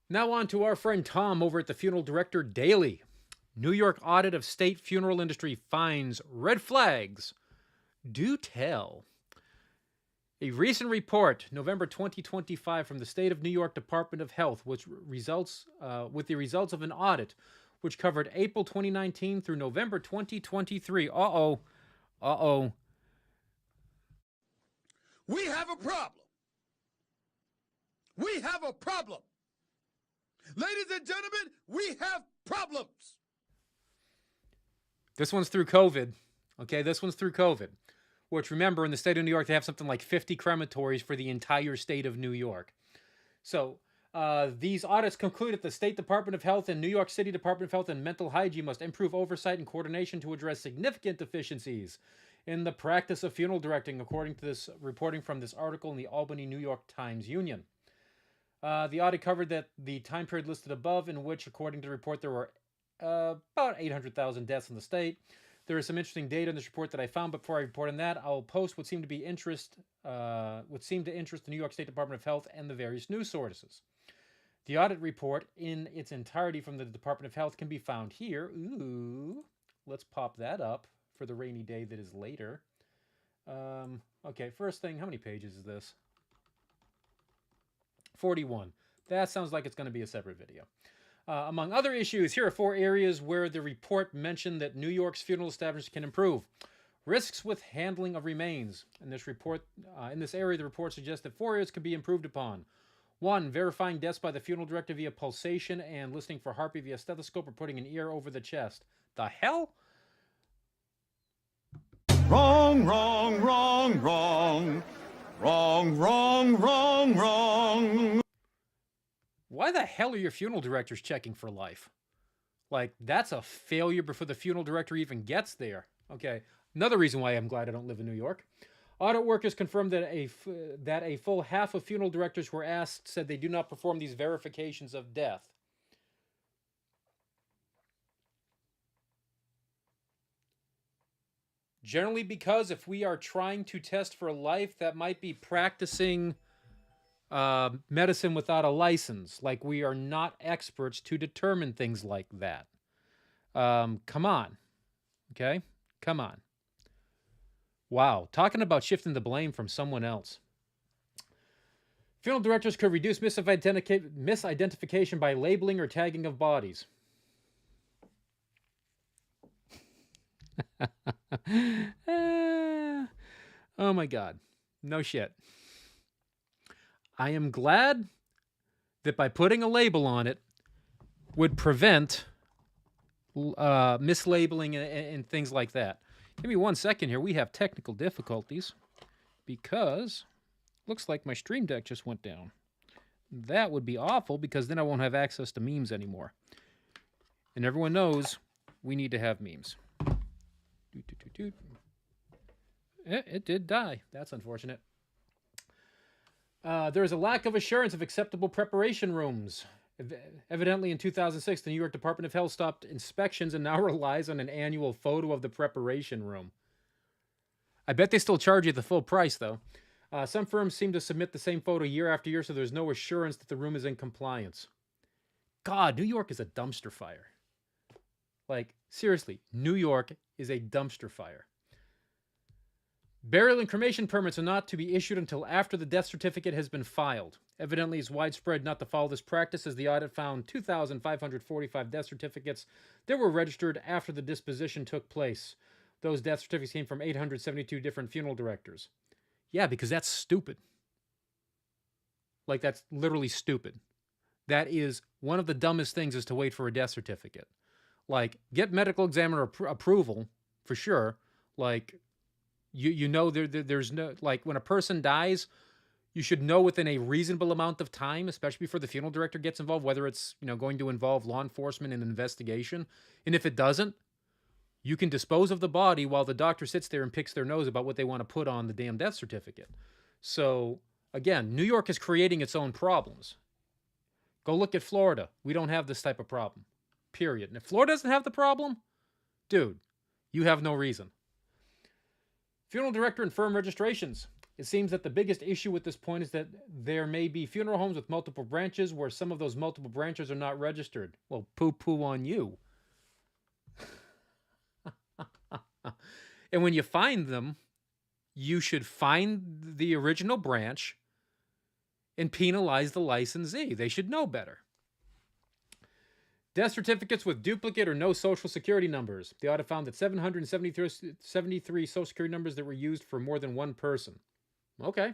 Now on to our friend Tom over at the Funeral Director Daily. New York audit of state funeral industry finds red flags. Do tell. A recent report, November 2025, from the State of New York Department of Health, which results with the results of an audit, which covered April 2019 through November 2023. We have a problem. We have a problem. Ladies and gentlemen, we have problems. This one's through COVID. Okay, this one's through COVID. Which, remember, in the state of New York, they have something like 50 crematories for the entire state of New York. So, these audits conclude that the State Department of Health and New York City Department of Health and Mental Hygiene must improve oversight and coordination to address significant deficiencies in the practice of funeral directing, according to this reporting from this article in the Albany New York Times Union. The audit covered that the time period listed above, in which, according to the report, there were about 800,000 deaths in the state. There is some interesting data in this report that I found. Before I report on that, I'll post what seemed to interest the New York State Department of Health and the various news sources. The audit report in its entirety from the Department of Health can be found here. Ooh, let's pop that up for the rainy day that is later. Okay, first thing, how many pages is this? 41. That sounds like it's going to be a separate video. Among other issues, here are 4 areas where the report mentioned that New York's funeral establishments can improve. Risks with handling of remains. In this report, in this area, the report suggests that 4 areas could be improved upon. 1, verifying deaths by the funeral director via pulsation and listening for heartbeat via stethoscope or putting an ear over the chest. The hell? Wrong, wrong, wrong, wrong. Wrong, wrong, wrong, wrong. Why the hell are your funeral directors checking for life? Like, that's a failure before the funeral director even gets there. Okay, another reason why I'm glad I don't live in New York. Audit workers confirmed that a full half of funeral directors who were asked said they do not perform these verifications of death. Generally because if we are trying to test for life, that might be practicing medicine without a license. Like, we are not experts to determine things like that. Come on. Okay? Come on. Wow. Talking about shifting the blame from someone else. Funeral directors could reduce misidentification by labeling or tagging of bodies. Oh my God. No shit. I am glad that by putting a label on it would prevent mislabeling and things like that. Give me 1 second here. We have technical difficulties because looks like my Stream Deck just went down. That would be awful because then I won't have access to memes anymore. And everyone knows we need to have memes. It did die. That's unfortunate. There is a lack of assurance of acceptable preparation rooms. Evidently, in 2006, the New York Department of Health stopped inspections and now relies on an annual photo of the preparation room. I bet they still charge you the full price, though. Some firms seem to submit the same photo year after year, so there's no assurance that the room is in compliance. God, New York is a dumpster fire. Like, seriously, New York is a dumpster fire. Burial and cremation permits are not to be issued until after the death certificate has been filed. Evidently, it's widespread not to follow this practice, as the audit found 2,545 death certificates that were registered after the disposition took place. Those death certificates came from 872 different funeral directors. Yeah, because that's stupid. Like, that's literally stupid. That is one of the dumbest things, is to wait for a death certificate. Like, get medical examiner approval, for sure. Like, you know there's no, like, when a person dies, you should know within a reasonable amount of time, especially before the funeral director gets involved, whether it's, going to involve law enforcement in an investigation. And if it doesn't, you can dispose of the body while the doctor sits there and picks their nose about what they want to put on the damn death certificate. So, again, New York is creating its own problems. Go look at Florida. We don't have this type of problem. Period. And if Florida doesn't have the problem, dude, you have no reason. Funeral director and firm registrations. It seems that the biggest issue with this point is that there may be funeral homes with multiple branches where some of those multiple branches are not registered. Well, poo-poo on you. And when you find them, you should find the original branch and penalize the licensee. They should know better. Death certificates with duplicate or no social security numbers. The audit found that 773 social security numbers that were used for more than one person. Okay.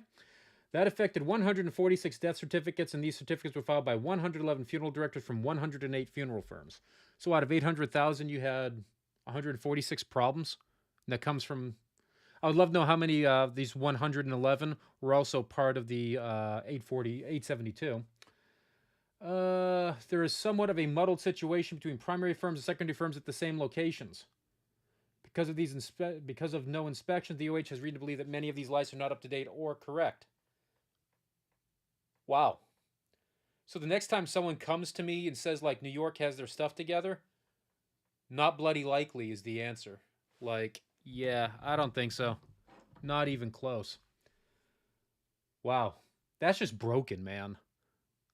That affected 146 death certificates, and these certificates were filed by 111 funeral directors from 108 funeral firms. So out of 800,000, you had 146 problems. And that comes from, I would love to know how many of these 111 were also part of the 872. There is somewhat of a muddled situation between primary firms and secondary firms at the same locations. Because of no inspection, the OH has reason to believe that many of these lists are not up to date or correct. Wow. So the next time someone comes to me and says, like, New York has their stuff together, not bloody likely is the answer. Like, yeah, I don't think so. Not even close. Wow. That's just broken, man.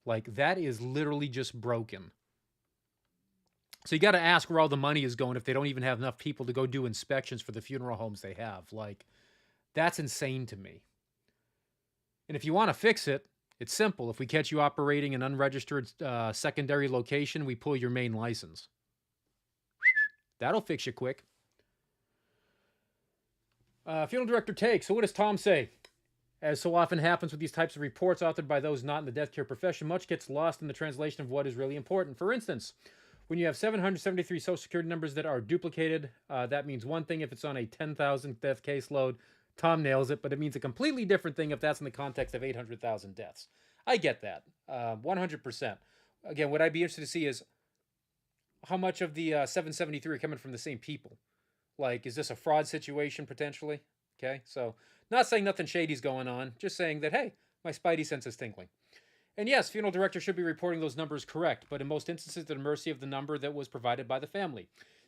Like, that is literally just broken. So you got to ask where all the money is going if they don't even have enough people to go do inspections for the funeral homes they have. Like, that's insane to me. And if you want to fix it, it's simple. If we catch you operating an unregistered secondary location, we pull your main license. That'll fix you quick. Funeral director take. So what does Tom say? As so often happens with these types of reports authored by those not in the death care profession, much gets lost in the translation of what is really important. For instance, when you have 773 Social Security numbers that are duplicated, that means one thing if it's on a 10,000 death caseload. Tom nails it, but it means a completely different thing if that's in the context of 800,000 deaths. I get that, 100%. Again, what I'd be interested to see is how much of the 773 are coming from the same people. Like, is this a fraud situation potentially? Okay, so not saying nothing shady's going on, just saying that, hey, my spidey sense is tingling. And yes, funeral director should be reporting those numbers correct, but in most instances, at the mercy of the number that was provided by the family.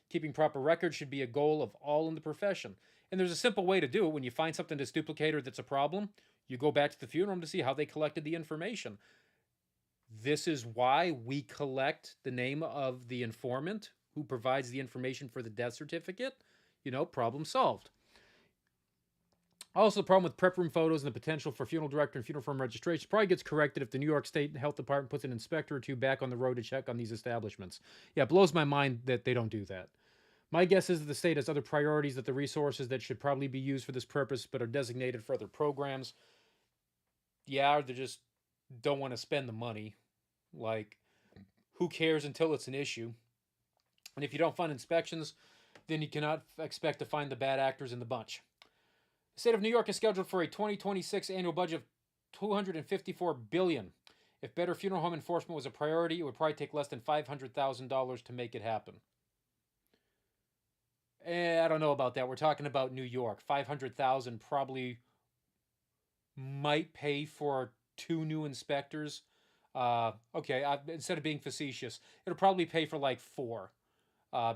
Keeping proper records should be a goal of all in the profession. And there's a simple way to do it. When you find something that's duplicated or that's a problem, you go back to the funeral home to see how they collected the information. This is why we collect the name of the informant who provides the information for the death certificate. You know, problem solved. Also, the problem with prep room photos and the potential for funeral director and funeral firm registration probably gets corrected if the New York State Health Department puts an inspector or two back on the road to check on these establishments. Yeah, it blows my mind that they don't do that. My guess is that the state has other priorities, that the resources that should probably be used for this purpose but are designated for other programs, yeah, they just don't want to spend the money. Like, who cares until it's an issue? And if you don't fund inspections, then you cannot expect to find the bad actors in the bunch. The state of New York is scheduled for a 2026 annual budget of $254 billion. If better funeral home enforcement was a priority, it would probably take less than $500,000 to make it happen. I don't know about that. We're talking about New York. $500,000 probably might pay for 2 new inspectors. Instead of being facetious, it'll probably pay for like 4.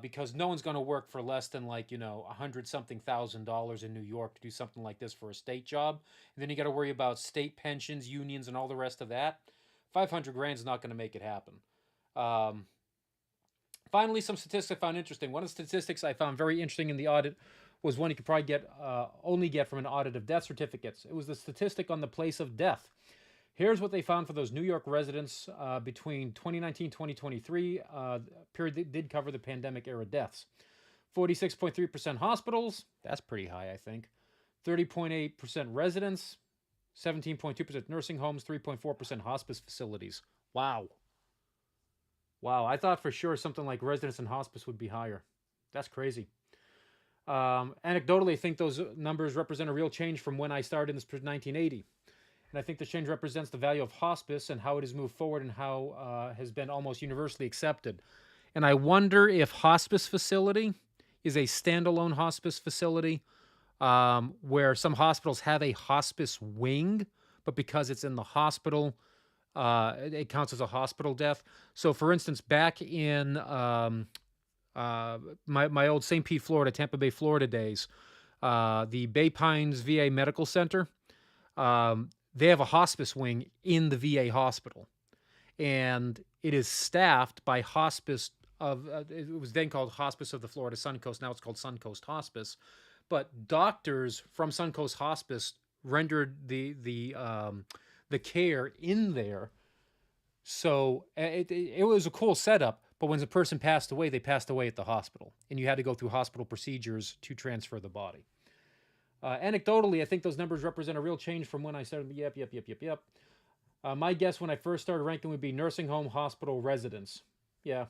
Because no one's going to work for less than $100-something thousand in New York to do something like this for a state job. And then you got to worry about state pensions, unions, and all the rest of that. $500,000 is not going to make it happen. Finally, some statistics I found interesting. One of the statistics I found very interesting in the audit was one you could probably only get from an audit of death certificates. It was the statistic on the place of death. Here's what they found for those New York residents between 2019-2023, period that did cover the pandemic-era deaths. 46.3% hospitals, that's pretty high, I think. 30.8% residents, 17.2% nursing homes, 3.4% hospice facilities. Wow. Wow, I thought for sure something like residents and hospice would be higher. That's crazy. Anecdotally, I think those numbers represent a real change from when I started in this 1980. And I think the change represents the value of hospice and how it has moved forward and how has been almost universally accepted. And I wonder if hospice facility is a standalone hospice facility where some hospitals have a hospice wing, but because it's in the hospital, it counts as a hospital death. So, for instance, back in my old St. Pete, Florida, Tampa Bay, Florida days, the Bay Pines VA Medical Center, they have a hospice wing in the VA hospital, and it is staffed by hospice of, it was then called Hospice of the Florida Suncoast. Now it's called Suncoast Hospice, but doctors from Suncoast Hospice rendered the care in there. So it was a cool setup, but when the person passed away, they passed away at the hospital, and you had to go through hospital procedures to transfer the body. Anecdotally, I think those numbers represent a real change from when I started. Yep. My guess when I first started ranking would be nursing home, hospital, residence. Yeah.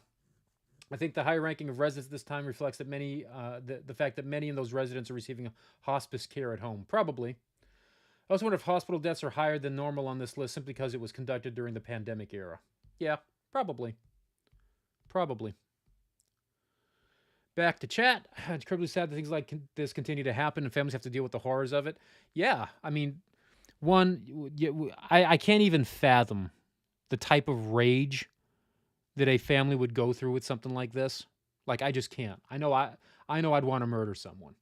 I think the high ranking of residents this time reflects that the fact that many of those residents are receiving hospice care at home. Probably. I also wonder if hospital deaths are higher than normal on this list simply because it was conducted during the pandemic era. Yeah, probably. Probably. Back to chat. It's incredibly sad that things like this continue to happen and families have to deal with the horrors of it. Yeah, I mean, I can't even fathom the type of rage that a family would go through with something like this. Like, I just can't. I know I'd want to murder someone.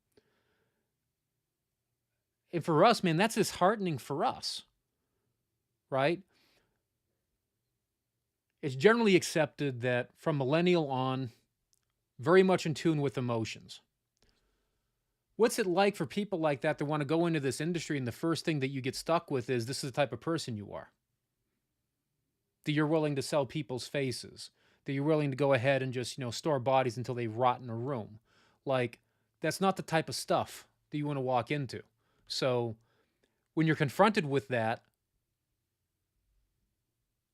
And for us, man, that's disheartening for us, right? It's generally accepted that from millennial on, very much in tune with emotions. What's it like for people like that want to go into this industry and the first thing that you get stuck with is this is the type of person you are? That you're willing to sell people's faces, that you're willing to go ahead and just, store bodies until they rot in a room. Like, that's not the type of stuff that you want to walk into. So when you're confronted with that,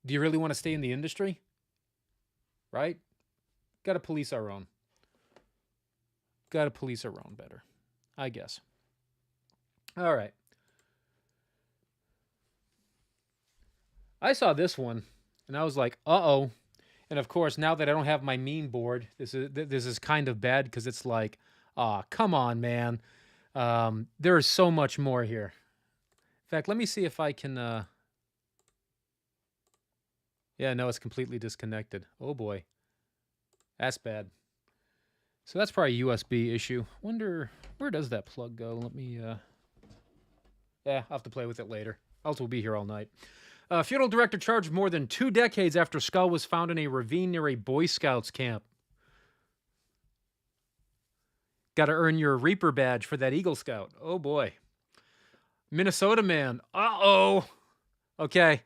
do you really want to stay in the industry? Right? Got to police our own. Got to police our own better, I guess. All right. I saw this one, and I was like, uh-oh. And of course, now that I don't have my meme board, this is kind of bad because it's like, come on, man. There is so much more here. In fact, let me see if I can... Yeah, no, it's completely disconnected. Oh, boy. That's bad. So that's probably a USB issue. Wonder, where does that plug go? Let me... Yeah, I'll have to play with it later. Else we'll be here all night. Funeral director charged more than 2 decades after skull was found in a ravine near a Boy Scouts camp. Got to earn your Reaper badge for that Eagle Scout. Oh, boy. Minnesota man. Uh-oh. Okay.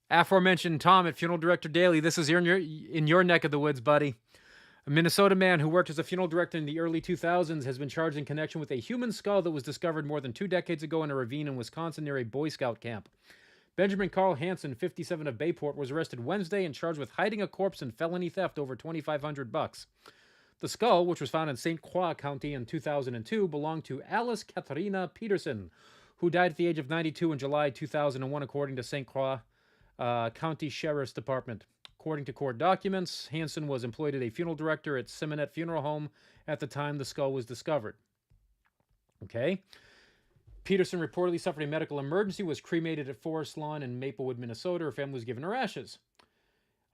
Aforementioned Tom at Funeral Director Daily. This is in your neck of the woods, buddy. A Minnesota man who worked as a funeral director in the early 2000s has been charged in connection with a human skull that was discovered more than 2 decades ago in a ravine in Wisconsin near a Boy Scout camp. Benjamin Carl Hansen, 57 of Bayport, was arrested Wednesday and charged with hiding a corpse and felony theft over $2,500. The skull, which was found in St. Croix County in 2002, belonged to Alice Katharina Peterson, who died at the age of 92 in July 2001, according to St. Croix County Sheriff's Department. According to court documents, Hansen was employed as a funeral director at Simonet Funeral Home at the time the skull was discovered. Okay. Peterson reportedly suffered a medical emergency, was cremated at Forest Lawn in Maplewood, Minnesota. Her family was given her ashes.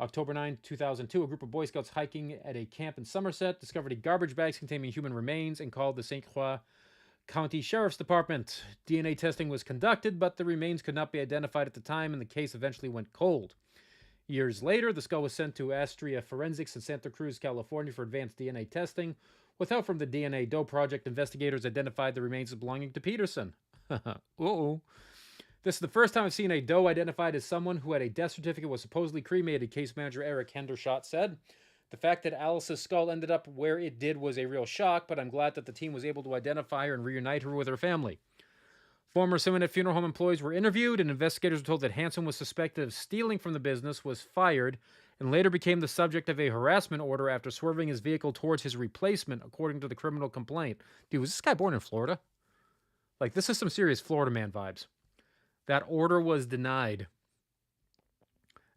October 9, 2002, a group of Boy Scouts hiking at a camp in Somerset discovered a garbage bag containing human remains and called the St. Croix County Sheriff's Department. DNA testing was conducted, but the remains could not be identified at the time, and the case eventually went cold. Years later, the skull was sent to Astria Forensics in Santa Cruz, California for advanced DNA testing. With help from the DNA Doe Project, investigators identified the remains as belonging to Peterson. Uh-oh. This is the first time I've seen a Doe identified as someone who had a death certificate was supposedly cremated, case manager Eric Hendershot said. The fact that Alice's skull ended up where it did was a real shock, but I'm glad that the team was able to identify her and reunite her with her family. Former Simonet Funeral Home employees were interviewed, and investigators were told that Hansen was suspected of stealing from the business, was fired, and later became the subject of a harassment order after swerving his vehicle towards his replacement, according to the criminal complaint. Dude, was this guy born in Florida? Like, this is some serious Florida man vibes. That order was denied.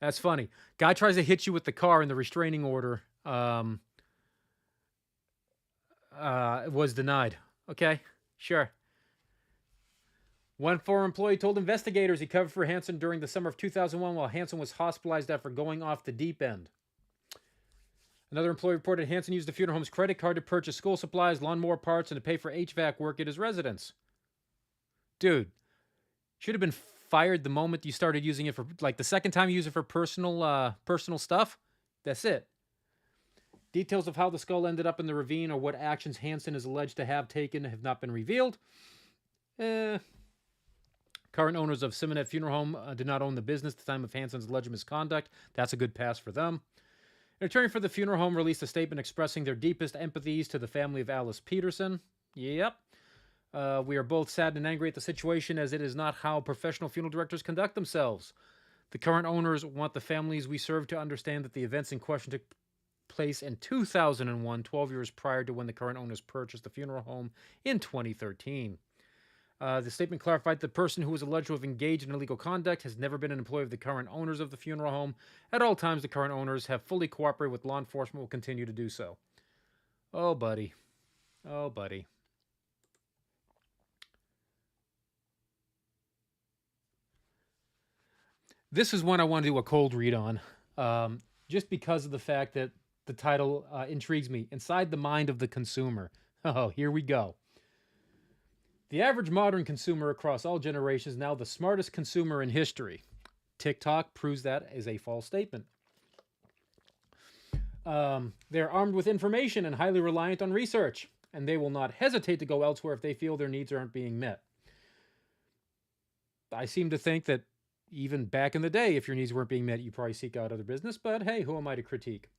That's funny. Guy tries to hit you with the car, and the restraining order was denied. Okay, sure. One former employee told investigators he covered for Hansen during the summer of 2001 while Hansen was hospitalized after going off the deep end. Another employee reported Hansen used the funeral home's credit card to purchase school supplies, lawnmower parts, and to pay for HVAC work at his residence. Dude, should have been fired the moment you started using it for, like, the second time you use it for personal stuff. That's it. Details of how the skull ended up in the ravine or what actions Hansen is alleged to have taken have not been revealed. Current owners of Simonet Funeral Home did not own the business at the time of Hansen's alleged misconduct. That's a good pass for them. An attorney for the funeral home released a statement expressing their deepest empathies to the family of Alice Peterson. Yep. We are both sad and angry at the situation, as it is not how professional funeral directors conduct themselves. The current owners want the families we serve to understand that the events in question took place in 2001, 12 years prior to when the current owners purchased the funeral home in 2013. The statement clarified the person who was alleged to have engaged in illegal conduct has never been an employee of the current owners of the funeral home. At all times, the current owners have fully cooperated with law enforcement and will continue to do so. Oh, buddy. Oh, buddy. This is one I want to do a cold read on, just because of the fact that the title intrigues me. Inside the Mind of the Consumer. Oh, here we go. The average modern consumer across all generations is now the smartest consumer in history. TikTok proves that is a false statement. They're armed with information and highly reliant on research, and they will not hesitate to go elsewhere if they feel their needs aren't being met. I seem to think that even back in the day, if your needs weren't being met, you probably seek out other business, but hey, who am I to critique?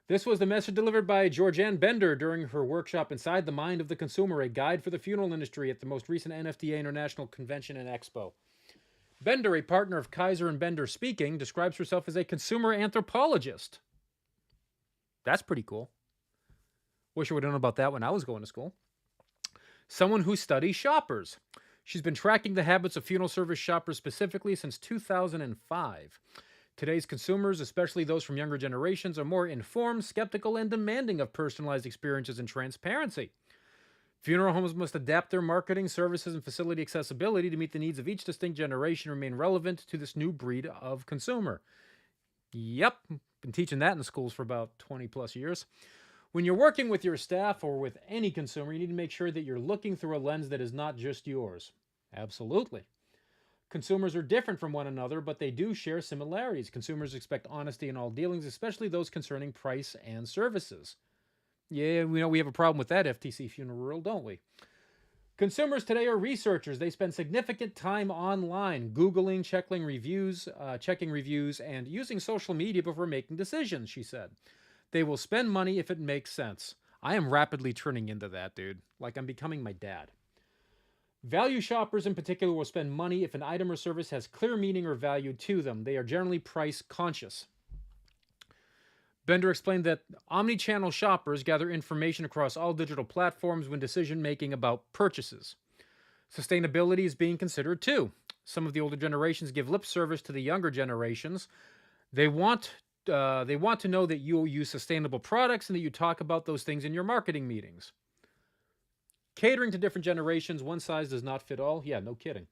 This was the message delivered by Georgianne Bender during her workshop Inside the Mind of the Consumer, a guide for the funeral industry at the most recent NFDA International Convention and Expo. Bender, a partner of Kaiser and Bender Speaking, describes herself as a consumer anthropologist. That's pretty cool. Wish I would have known about that when I was going to school. Someone who studies shoppers. She's been tracking the habits of funeral service shoppers specifically since 2005. Today's consumers, especially those from younger generations, are more informed, skeptical, and demanding of personalized experiences and transparency. Funeral homes must adapt their marketing, services, and facility accessibility to meet the needs of each distinct generation and remain relevant to this new breed of consumer. Yep, been teaching that in the schools for about 20 plus years. When you're working with your staff or with any consumer, you need to make sure that you're looking through a lens that is not just yours. Absolutely. Consumers are different from one another, but they do share similarities. Consumers expect honesty in all dealings, especially those concerning price and services. Yeah, we know we have a problem with that FTC funeral rule, don't we? Consumers today are researchers. They spend significant time online, Googling, checking reviews, and using social media before making decisions, she said. They will spend money if it makes sense. I am rapidly turning into that, dude. Like I'm becoming my dad. Value shoppers in particular will spend money if an item or service has clear meaning or value to them. They are generally price conscious. Bender explained that omni-channel shoppers gather information across all digital platforms when decision-making about purchases. Sustainability is being considered too. Some of the older generations give lip service to the younger generations. They want to know that you use sustainable products and that you talk about those things in your marketing meetings. Catering to different generations, one size does not fit all. Yeah, no kidding.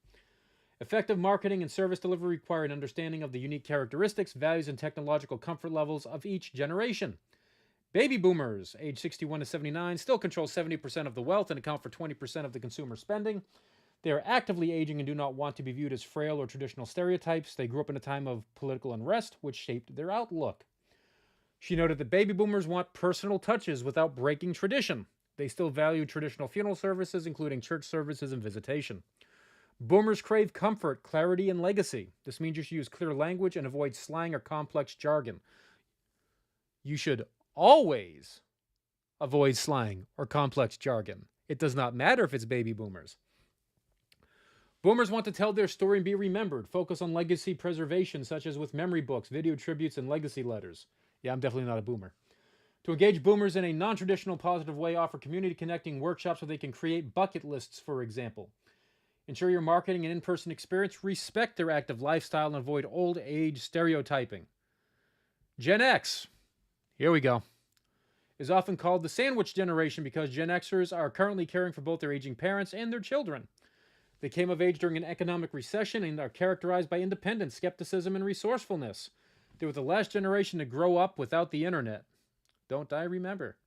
Effective marketing and service delivery require an understanding of the unique characteristics, values, and technological comfort levels of each generation. Baby boomers, age 61 to 79, still control 70% of the wealth and account for 20% of the consumer spending. They are actively aging and do not want to be viewed as frail or traditional stereotypes. They grew up in a time of political unrest, which shaped their outlook. She noted that baby boomers want personal touches without breaking tradition. They still value traditional funeral services, including church services and visitation. Boomers crave comfort, clarity, and legacy. This means you should use clear language and avoid slang or complex jargon. You should always avoid slang or complex jargon. It does not matter if it's baby boomers. Boomers want to tell their story and be remembered. Focus on legacy preservation, such as with memory books, video tributes, and legacy letters. Yeah, I'm definitely not a boomer. To engage boomers in a non-traditional positive way, offer community connecting workshops where they can create bucket lists, for example. Ensure your marketing and in-person experience respect their active lifestyle and avoid old age stereotyping. Gen X, here we go, is often called the sandwich generation because Gen Xers are currently caring for both their aging parents and their children. They came of age during an economic recession and are characterized by independence, skepticism, and resourcefulness. They were the last generation to grow up without the internet. Don't I remember?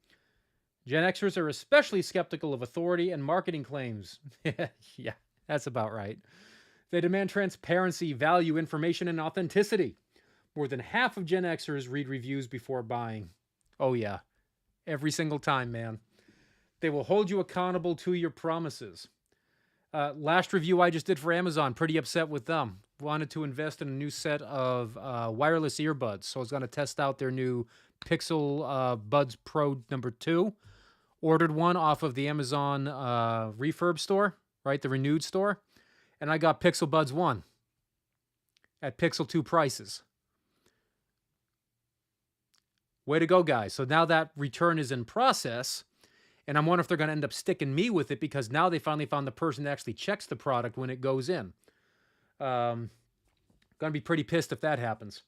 Gen Xers are especially skeptical of authority and marketing claims. Yeah, that's about right. They demand transparency, value, information, and authenticity. More than half of Gen Xers read reviews before buying. Oh yeah, every single time, man. They will hold you accountable to your promises. Last review I just did for Amazon, pretty upset with them. Wanted to invest in a new set of wireless earbuds. So I was going to test out their new Pixel Buds Pro number 2. Ordered one off of the Amazon refurb store, right? The renewed store. And I got Pixel Buds 1 at Pixel 2 prices. Way to go, guys. So now that return is in process, and I'm wondering if they're going to end up sticking me with it because now they finally found the person that actually checks the product when it goes in. Going to be pretty pissed if that happens.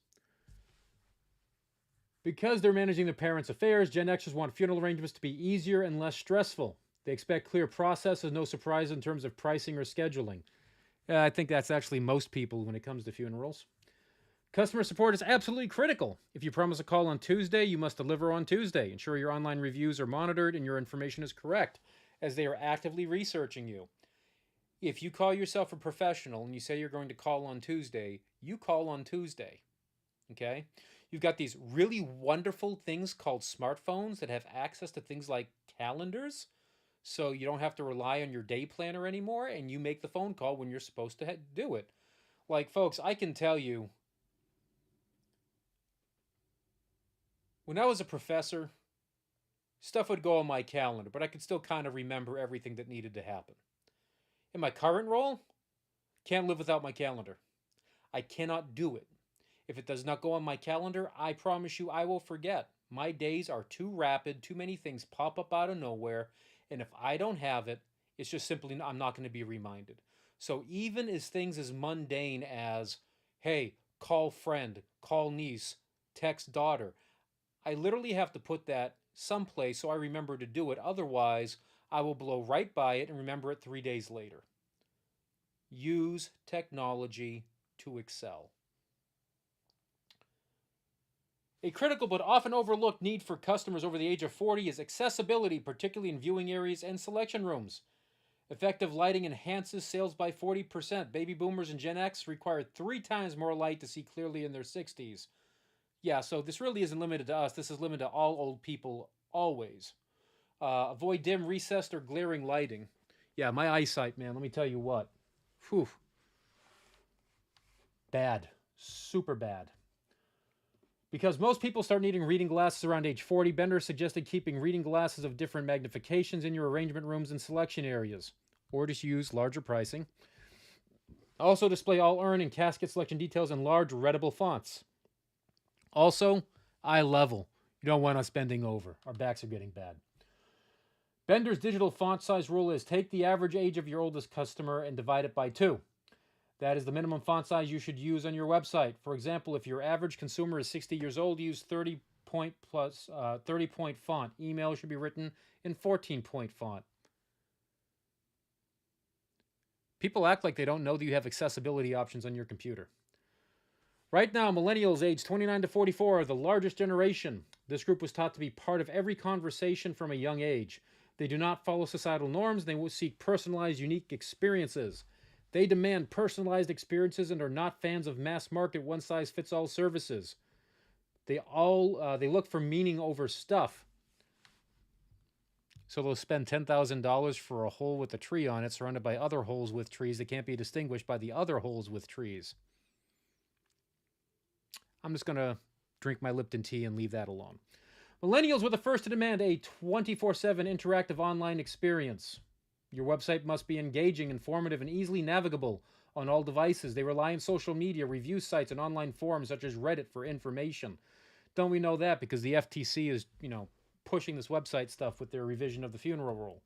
Because they're managing their parents' affairs, Gen Xers want funeral arrangements to be easier and less stressful. They expect clear processes, no surprise in terms of pricing or scheduling. I think that's actually most people when it comes to funerals. Customer support is absolutely critical. If you promise a call on Tuesday, you must deliver on Tuesday. Ensure your online reviews are monitored and your information is correct, as they are actively researching you. If you call yourself a professional and you say you're going to call on Tuesday, you call on Tuesday. Okay? You've got these really wonderful things called smartphones that have access to things like calendars, so you don't have to rely on your day planner anymore, and you make the phone call when you're supposed to do it. Like, folks, I can tell you, when I was a professor, stuff would go on my calendar, but I could still kind of remember everything that needed to happen. In my current role, can't live without my calendar. I cannot do it. If it does not go on my calendar, I promise you I will forget. My days are too rapid, too many things pop up out of nowhere, and if I don't have it, it's just simply, I'm not going to be reminded. So even as things as mundane as, hey, call friend, call niece, text daughter, I literally have to put that someplace so I remember to do it. Otherwise, I will blow right by it and remember it 3 days later. Use technology to excel. A critical but often overlooked need for customers over the age of 40 is accessibility, particularly in viewing areas and selection rooms. Effective lighting enhances sales by 40%. Baby boomers and Gen X require 3 times more light to see clearly in their 60s. Yeah, so this really isn't limited to us. This is limited to all old people always. Avoid dim, recessed, or glaring lighting. Yeah, my eyesight, man, let me tell you what. Whew. Bad. Super bad. Because most people start needing reading glasses around age 40, Bender suggested keeping reading glasses of different magnifications in your arrangement rooms and selection areas, or just use larger pricing. Also display all urn and casket selection details in large, readable fonts. Also, eye level. You don't want us bending over. Our backs are getting bad. Bender's digital font size rule is take the average age of your oldest customer and divide it by 2. That is the minimum font size you should use on your website. For example, if your average consumer is 60 years old, use 30-point font. Email should be written in 14-point font. People act like they don't know that you have accessibility options on your computer. Right now, millennials aged 29 to 44 are the largest generation. This group was taught to be part of every conversation from a young age. They do not follow societal norms. They will seek personalized, unique experiences. They demand personalized experiences and are not fans of mass market one-size-fits-all services. They look for meaning over stuff. So they'll spend $10,000 for a hole with a tree on it, surrounded by other holes with trees that can't be distinguished by the other holes with trees. I'm just going to drink my Lipton tea and leave that alone. Millennials were the first to demand a 24/7 interactive online experience. Your website must be engaging, informative, and easily navigable on all devices. They rely on social media, review sites, and online forums such as Reddit for information. Don't we know that? Because the FTC is, pushing this website stuff with their revision of the funeral rule.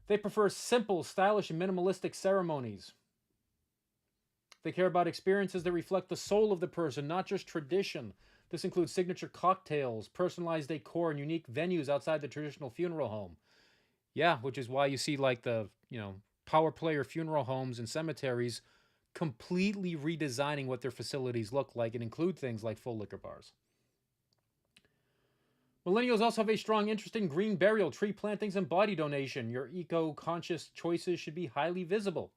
They prefer simple, stylish, and minimalistic ceremonies. They care about experiences that reflect the soul of the person, not just tradition. This includes signature cocktails, personalized decor, and unique venues outside the traditional funeral home. Yeah, which is why you see like the, power player funeral homes and cemeteries completely redesigning what their facilities look like and include things like full liquor bars. Millennials also have a strong interest in green burial, tree plantings, and body donation. Your eco-conscious choices should be highly visible.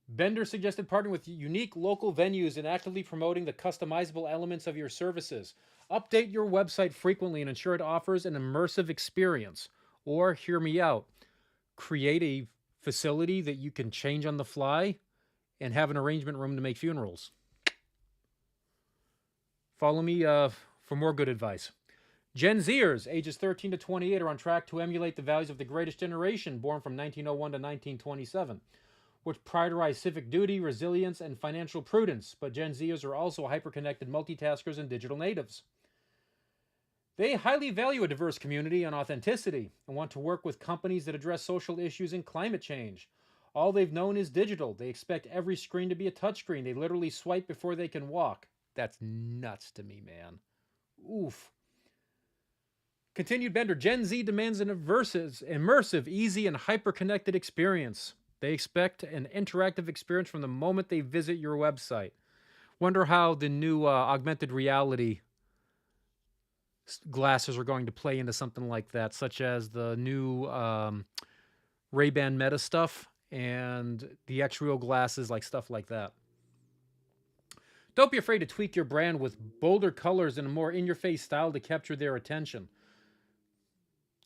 Bender suggested partnering with unique local venues and actively promoting the customizable elements of your services. Update your website frequently and ensure it offers an immersive experience. Or, hear me out, create a facility that you can change on the fly and have an arrangement room to make funerals. Follow me for more good advice. Gen Zers, ages 13 to 28, are on track to emulate the values of the greatest generation, born from 1901 to 1927, which prioritize civic duty, resilience, and financial prudence. But Gen Zers are also hyper-connected multitaskers and digital natives. They highly value a diverse community and authenticity and want to work with companies that address social issues and climate change. All they've known is digital. They expect every screen to be a touchscreen. They literally swipe before they can walk. That's nuts to me, man. Oof. Continued Bender, Gen Z demands an immersive, easy, and hyper-connected experience. They expect an interactive experience from the moment they visit your website. Wonder how the new augmented reality glasses are going to play into something like that, such as the new Ray-Ban Meta stuff and the X-Real glasses, like stuff like that. Don't be afraid to tweak your brand with bolder colors and a more in-your-face style to capture their attention.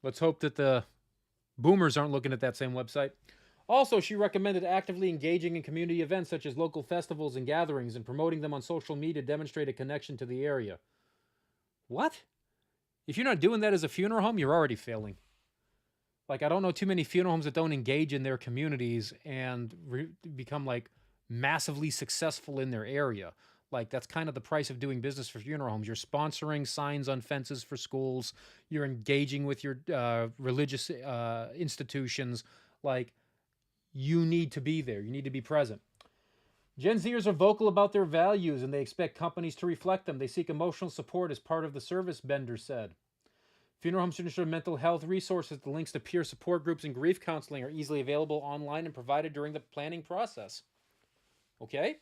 Let's hope that the boomers aren't looking at that same website. Also, she recommended actively engaging in community events such as local festivals and gatherings and promoting them on social media to demonstrate a connection to the area. What? If you're not doing that as a funeral home, you're already failing. Like, I don't know too many funeral homes that don't engage in their communities and become, like, massively successful in their area. Like, that's kind of the price of doing business for funeral homes. You're sponsoring signs on fences for schools. You're engaging with your religious institutions. Like, you need to be there. You need to be present. Gen Zers are vocal about their values, and they expect companies to reflect them. They seek emotional support as part of the service, Bender said. Funeral homes should ensure mental health resources. The links to peer support groups and grief counseling are easily available online and provided during the planning process. Okay?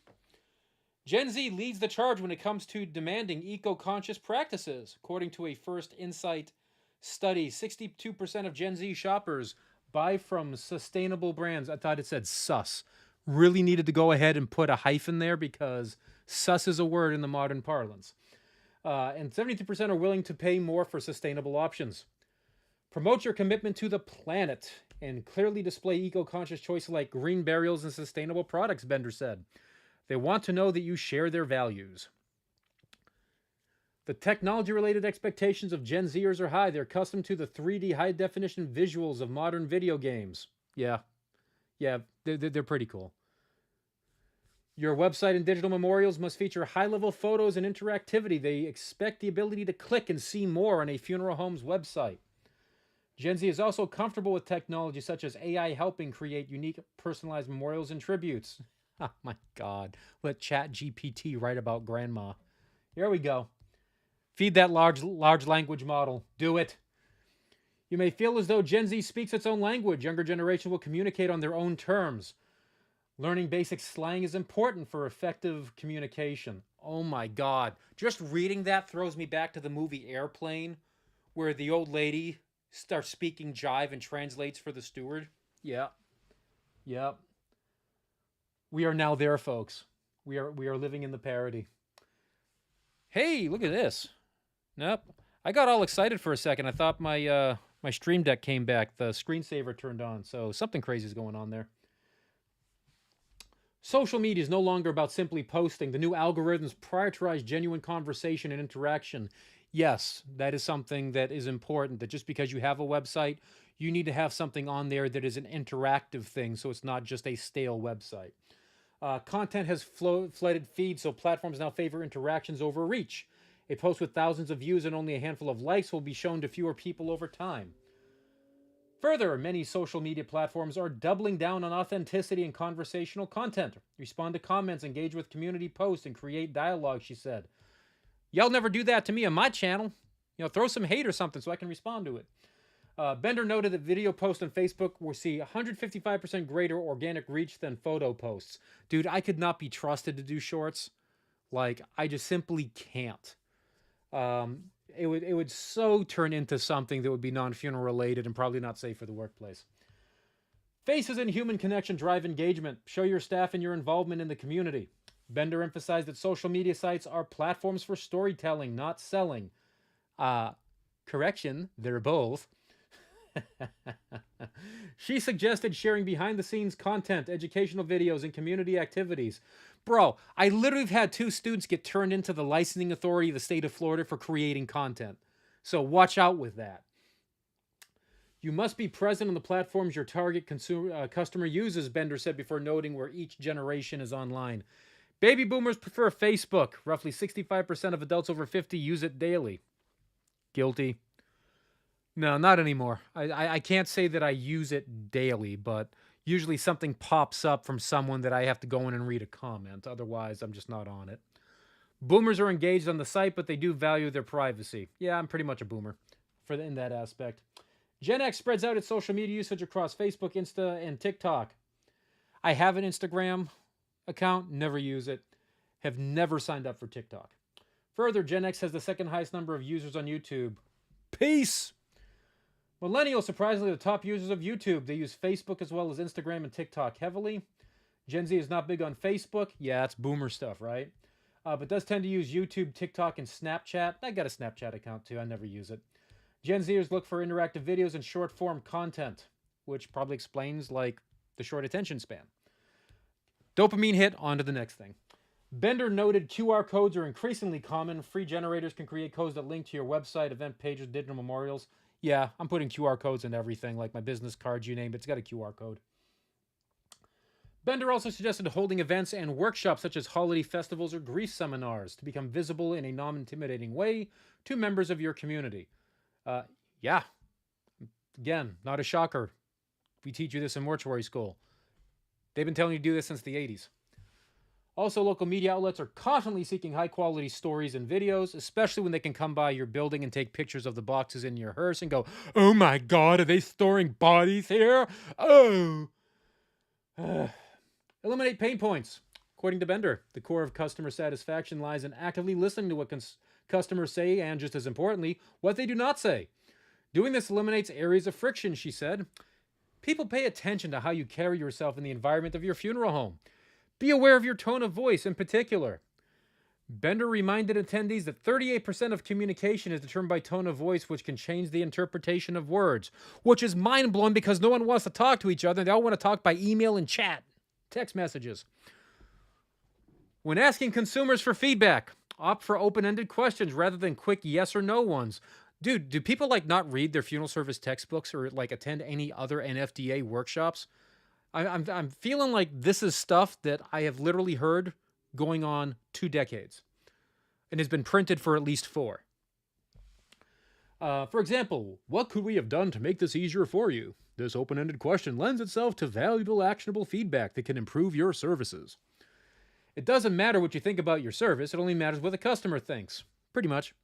Gen Z leads the charge when it comes to demanding eco-conscious practices. According to a First Insight study, 62% of Gen Z shoppers buy from sustainable brands. I thought it said sus. Really needed to go ahead and put a hyphen there because sus is a word in the modern parlance. And 72% are willing to pay more for sustainable options. Promote your commitment to the planet and clearly display eco-conscious choices like green burials and sustainable products, Bender said. They want to know that you share their values. The technology-related expectations of Gen Zers are high. They're accustomed to the 3D high-definition visuals of modern video games. Yeah, they're pretty cool. Your website and digital memorials must feature high-level photos and interactivity. They expect the ability to click and see more on a funeral home's website. Gen Z is also comfortable with technology such as AI helping create unique, personalized memorials and tributes. Oh my God. Let ChatGPT write about grandma. Here we go. Feed that large language model. Do it. You may feel as though Gen Z speaks its own language. Younger generation will communicate on their own terms. Learning basic slang is important for effective communication. Oh my God. Just reading that throws me back to the movie Airplane, where the old lady starts speaking jive and translates for the steward. Yeah. We are now there, folks. We are living in the parody. Hey, look at this. Nope. I got all excited for a second. I thought my my Stream Deck came back. The screensaver turned on. So something crazy is going on there. Social media is no longer about simply posting. The new algorithms prioritize genuine conversation and interaction. Yes, that is something that is important, that just because you have a website, you need to have something on there that is an interactive thing, so it's not just a stale website. Content has flooded feeds, so platforms now favor interactions over reach. A post with thousands of views and only a handful of likes will be shown to fewer people over time. Further, many social media platforms are doubling down on authenticity and conversational content. Respond to comments, engage with community posts, and create dialogue, she said. Y'all never do that to me on my channel. You know, throw some hate or something so I can respond to it. Bender noted that video posts on Facebook will see 155% greater organic reach than photo posts. Dude, I could not be trusted to do shorts. Like, I just simply can't. It would so turn into something that would be non-funeral related and probably not safe for the workplace. Faces and human connection drive engagement. Show your staff and your involvement in the community. Bender emphasized that social media sites are platforms for storytelling, not selling. Correction, they're both. She suggested sharing behind-the-scenes content, educational videos, and community activities. Bro, I literally have had 2 students get turned into the licensing authority of the state of Florida for creating content. So watch out with that. You must be present on the platforms your target customer uses, Bender said before noting where each generation is online. Baby boomers prefer Facebook. Roughly 65% of adults over 50 use it daily. Guilty. No, not anymore. I can't say that I use it daily, but usually something pops up from someone that I have to go in and read a comment. Otherwise, I'm just not on it. Boomers are engaged on the site, but they do value their privacy. Yeah, I'm pretty much a boomer in that aspect. Gen X spreads out its social media usage across Facebook, Insta, and TikTok. I have an Instagram account, never use it. Have never signed up for TikTok. Further, Gen X has the second highest number of users on YouTube. Peace! Millennials, surprisingly, the top users of YouTube. They use Facebook as well as Instagram and TikTok heavily. Gen Z is not big on Facebook. Yeah, it's boomer stuff, right? But does tend to use YouTube, TikTok, and Snapchat. I got a Snapchat account too. I never use it. Gen Zers look for interactive videos and short-form content, which probably explains, like, the short attention span. Dopamine hit, on to the next thing. Bender noted QR codes are increasingly common. Free generators can create codes that link to your website, event pages, digital memorials. Yeah, I'm putting QR codes in everything, like my business cards, you name it. It's got a QR code. Bender also suggested holding events and workshops such as holiday festivals or grief seminars to become visible in a non-intimidating way to members of your community. Yeah. Again, not a shocker. We teach you this in mortuary school. They've been telling you to do this since the 80s. Also, local media outlets are constantly seeking high-quality stories and videos, especially when they can come by your building and take pictures of the boxes in your hearse and go, "Oh my God, are they storing bodies here? Oh!" Eliminate pain points. According to Bender, the core of customer satisfaction lies in actively listening to what customers say and, just as importantly, what they do not say. Doing this eliminates areas of friction, she said. People pay attention to how you carry yourself in the environment of your funeral home. Be aware of your tone of voice in particular. Bender reminded attendees that 38% of communication is determined by tone of voice, which can change the interpretation of words, which is mind-blowing because no one wants to talk to each other. They all want to talk by email and chat, text messages. When asking consumers for feedback, opt for open-ended questions rather than quick yes or no ones. Dude, do people not read their funeral service textbooks or attend any other NFDA workshops? I'm feeling like this is stuff that I have literally heard going on 2 decades and has been printed for at least 4. For example, what could we have done to make this easier for you? This open-ended question lends itself to valuable, actionable feedback that can improve your services. It doesn't matter what you think about your service. It only matters what the customer thinks. Pretty much.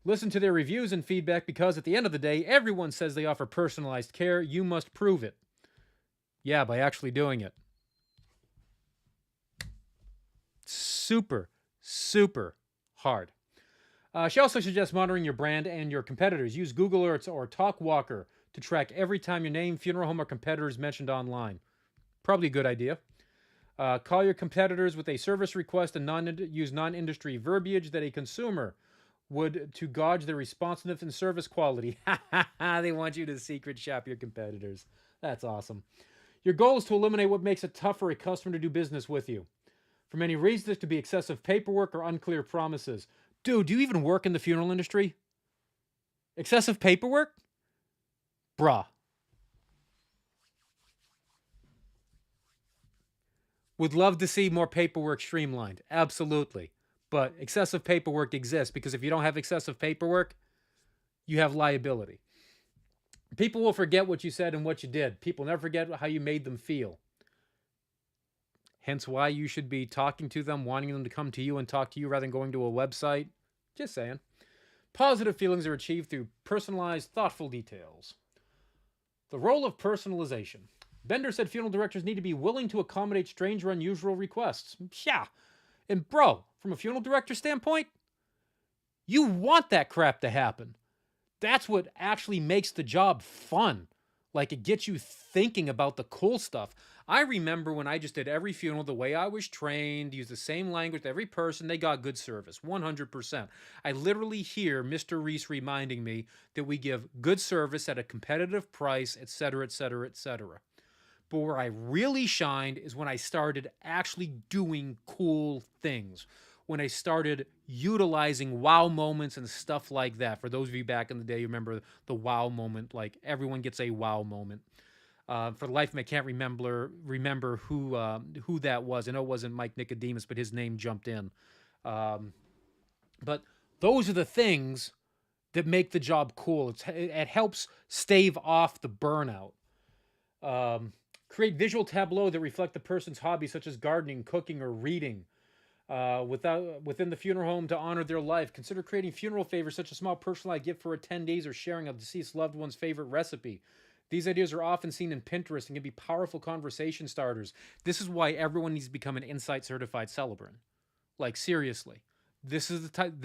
Listen to their reviews and feedback because at the end of the day, everyone says they offer personalized care. You must prove it. Yeah, by actually doing it. Super, super hard. She also suggests monitoring your brand and your competitors. Use Google Alerts or TalkWalker to track every time your name, funeral home, or competitor is mentioned online. Probably a good idea. Call your competitors with a service request and use non-industry verbiage that a consumer would to gauge their responsiveness and service quality. They want you to secret shop your competitors. That's awesome. Your goal is to eliminate what makes it tough for a customer to do business with you. For many reasons, this could be excessive paperwork or unclear promises. Dude, do you even work in the funeral industry? Excessive paperwork? Bruh. Would love to see more paperwork streamlined. Absolutely. But excessive paperwork exists because if you don't have excessive paperwork, you have liability. People will forget what you said and what you did. People never forget how you made them feel. Hence why you should be talking to them, wanting them to come to you and talk to you rather than going to a website. Just saying. Positive feelings are achieved through personalized, thoughtful details. The role of personalization. Bender said funeral directors need to be willing to accommodate strange or unusual requests. Yeah. And bro, from a funeral director standpoint, you want that crap to happen. That's what actually makes the job fun. Like, it gets you thinking about the cool stuff. I remember when I just did every funeral the way I was trained, used the same language to every person, they got good service, 100%. I literally hear Mr. Reese reminding me that we give good service at a competitive price, etc., etc., etc. But where I really shined is when I started actually doing cool things. when they started utilizing wow moments and stuff like that. For those of you back in the day, you remember the wow moment, like everyone gets a wow moment. For the life of me, I can't remember who that was. I know it wasn't Mike Nicodemus, but his name jumped in. But those are the things that make the job cool. It helps stave off the burnout. Create visual tableau that reflect the person's hobbies, such as gardening, cooking, or reading. Within the funeral home to honor their life. Consider creating funeral favors, such as a small personalized gift for attendees or sharing a deceased loved one's favorite recipe. These ideas are often seen in Pinterest and can be powerful conversation starters. This is why everyone needs to become an Insight certified celebrant. Like, seriously. This is the type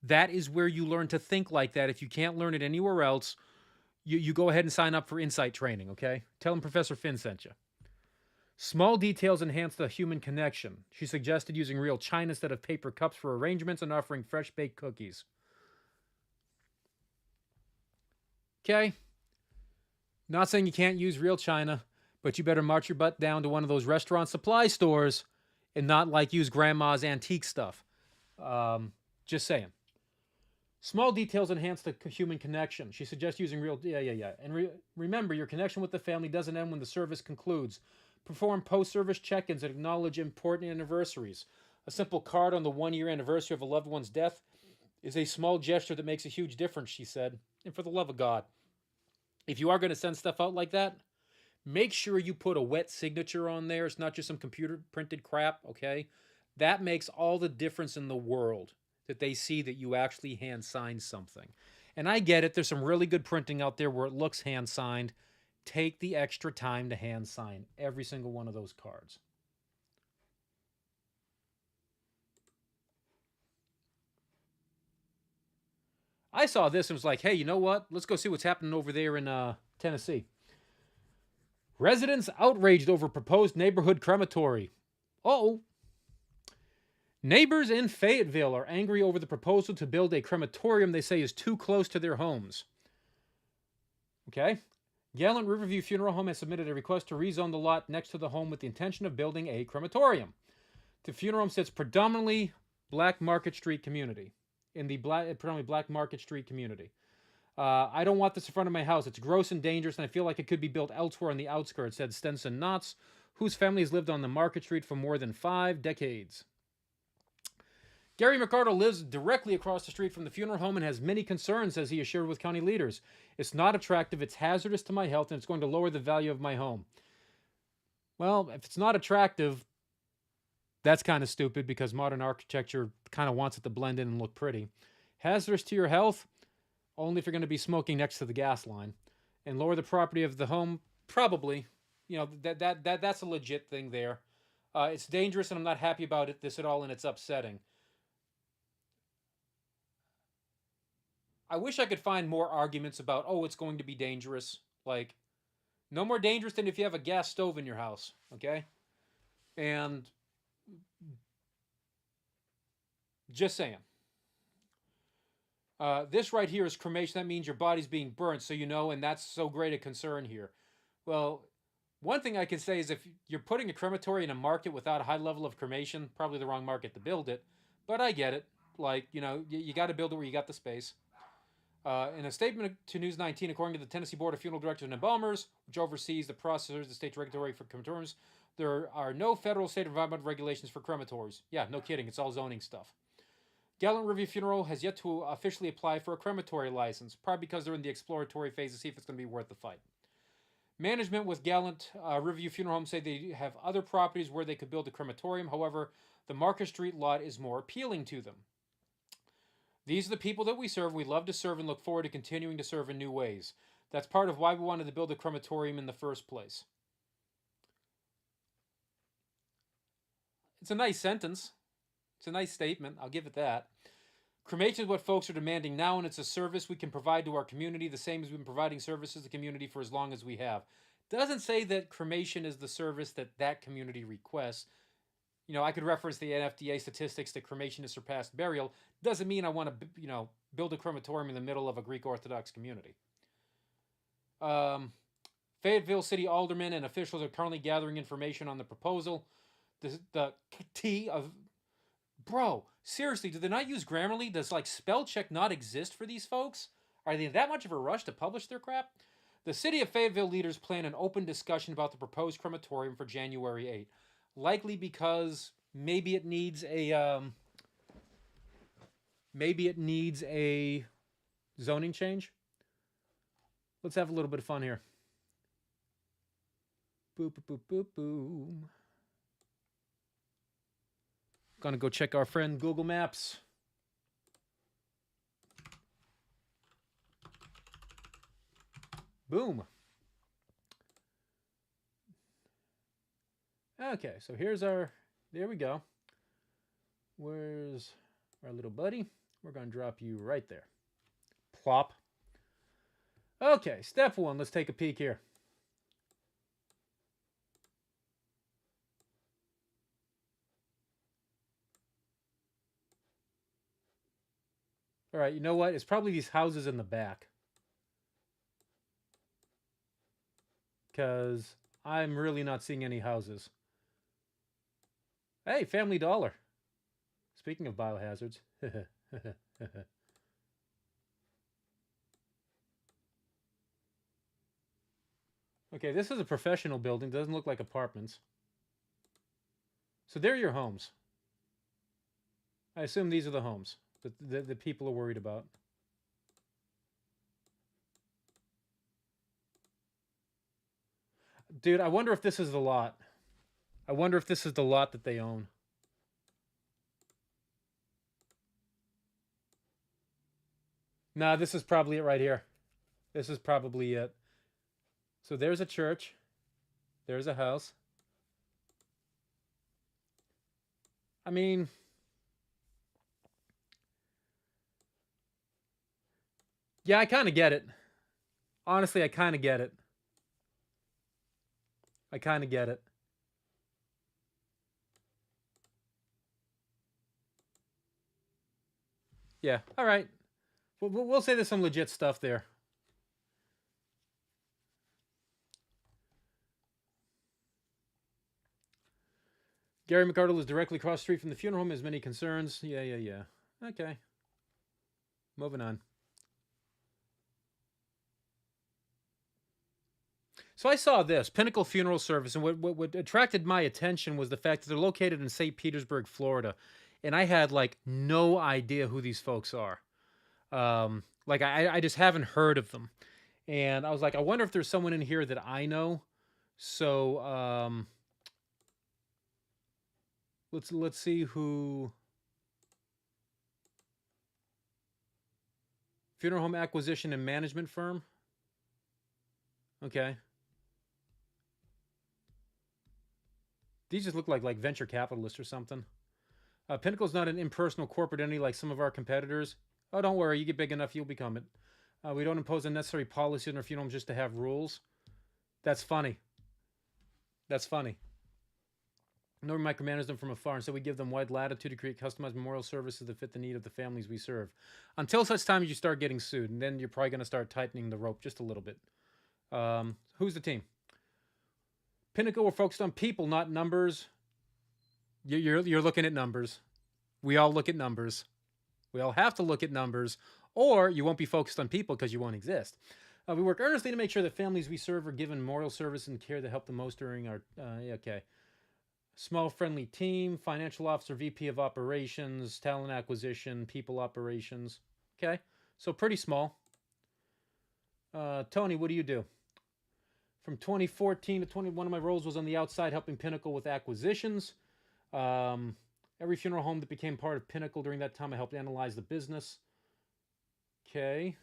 that is where you learn to think like that. If you can't learn it anywhere else, you go ahead and sign up for Insight training, okay? Tell them Professor Finn sent you. Small details enhance the human connection. She suggested using real china instead of paper cups for arrangements and offering fresh baked cookies. Okay? Not saying you can't use real china, but you better march your butt down to one of those restaurant supply stores and not like use grandma's antique stuff. Just saying. Small details enhance the human connection. She suggests using real... Yeah. And remember, your connection with the family doesn't end when the service concludes. Perform post-service check-ins and acknowledge important anniversaries. A simple card on the one-year anniversary of a loved one's death is a small gesture that makes a huge difference, she said. And for the love of God, if you are going to send stuff out like that, make sure you put a wet signature on there. It's not just some computer-printed crap, okay? That makes all the difference in the world, that they see that you actually hand-signed something. And I get it. There's some really good printing out there where it looks hand-signed. Take the extra time to hand sign every single one of those cards. I saw this and was like, hey, you know what? Let's go see what's happening over there in Tennessee. Residents outraged over proposed neighborhood crematory. Uh-oh. Neighbors in Fayetteville are angry over the proposal to build a crematorium they say is too close to their homes. Okay? Gallant Riverview Funeral Home has submitted a request to rezone the lot next to the home with the intention of building a crematorium. The funeral home sits predominantly Black Market Street community. Predominantly Black Market Street community. I don't want this in front of my house. It's gross and dangerous, and I feel like it could be built elsewhere on the outskirts, said Stenson Knotts, whose family has lived on the Market Street for more than 5 decades. Gary McArdle lives directly across the street from the funeral home and has many concerns, as he assured with county leaders. It's not attractive, it's hazardous to my health, and it's going to lower the value of my home. Well, if it's not attractive, that's kind of stupid because modern architecture kind of wants it to blend in and look pretty. Hazardous to your health? Only if you're going to be smoking next to the gas line. And lower the property of the home? Probably. You know, that's a legit thing there. It's dangerous, and I'm not happy about this at all, and it's upsetting. I wish I could find more arguments about, oh, it's going to be dangerous. Like, no more dangerous than if you have a gas stove in your house, okay? And just saying. This right here is cremation. That means your body's being burnt, so you know, and that's so great a concern here. Well, one thing I can say is if you're putting a crematory in a market without a high level of cremation, probably the wrong market to build it, but I get it. Like, you know, you got to build it where you got the space. In a statement to News 19, according to the Tennessee Board of Funeral Directors and Embalmers, which oversees the processors, the state regulatory for crematoriums, there are no federal state environmental regulations for crematories. Yeah, no kidding. It's all zoning stuff. Gallant Riverview Funeral has yet to officially apply for a crematory license, probably because they're in the exploratory phase to see if it's going to be worth the fight. Management with Gallant Riverview Funeral Home say they have other properties where they could build a crematorium. However, the Market Street lot is more appealing to them. These are the people that we serve. We love to serve and look forward to continuing to serve in new ways. That's part of why we wanted to build a crematorium in the first place. It's a nice sentence. It's a nice statement. I'll give it that. Cremation is what folks are demanding now, and it's a service we can provide to our community, the same as we've been providing services to the community for as long as we have. Doesn't say that cremation is the service that community requests. You know, I could reference the NFDA statistics that cremation has surpassed burial. Doesn't mean I want to, you know, build a crematorium in the middle of a Greek Orthodox community. Fayetteville City aldermen and officials are currently gathering information on the proposal. The T of Bro, seriously, do they not use Grammarly? Does like spell check not exist for these folks? Are they in that much of a rush to publish their crap? The city of Fayetteville leaders plan an open discussion about the proposed crematorium for January 8th. Likely because maybe it needs a zoning change. Let's have a little bit of fun here. Boop boop boop boop boom. Gonna go check our friend Google Maps. Boom. Okay, so here's our, there we go. Where's our little buddy? We're gonna drop you right there. Plop. Okay, step one, let's take a peek here. All right, you know what? It's probably these houses in the back. Because I'm really not seeing any houses. Hey, Family Dollar. Speaking of biohazards. Okay, this is a professional building. Doesn't look like apartments. So they're your homes. I assume these are the homes that the people are worried about. Dude, I wonder if this is the lot. I wonder if this is the lot that they own. Nah, this is probably it right here. This is probably it. So there's a church. There's a house. I mean, yeah, I kind of get it. Honestly, I kind of get it. I kind of get it. Yeah, all right. We'll say there's some legit stuff there. Gary McArdle is directly across the street from the funeral home. Has many concerns. Yeah. Okay. Moving on. So I saw this Pinnacle Funeral Service, and what attracted my attention was the fact that they're located in St. Petersburg, Florida, and I had like no idea who these folks are. Like I just haven't heard of them, and I was like, I wonder if there's someone in here that I know. So let's see who. Funeral home acquisition and management firm. Okay. These just look like venture capitalists or something. Pinnacle's not an impersonal corporate entity like some of our competitors. Oh, don't worry. You get big enough, you'll become it. We don't impose unnecessary policies on our funeral homes just to have rules. That's funny. That's funny. Nor micromanage them from afar. And so we give them wide latitude to create customized memorial services that fit the need of the families we serve. Until such time as you start getting sued. And then you're probably going to start tightening the rope just a little bit. Who's the team? Pinnacle, we're focused on people, not numbers. You're looking at numbers. We all look at numbers. We all have to look at numbers, or you won't be focused on people because you won't exist. We work earnestly to make sure that families we serve are given memorial service and care that help the most during our... okay. Small, friendly team, financial officer, VP of operations, talent acquisition, people operations. Okay, so pretty small. Tony, what do you do? From 2014 to 21 of my roles was on the outside helping Pinnacle with acquisitions. Every funeral home that became part of Pinnacle during that time, I helped analyze the business. Okay.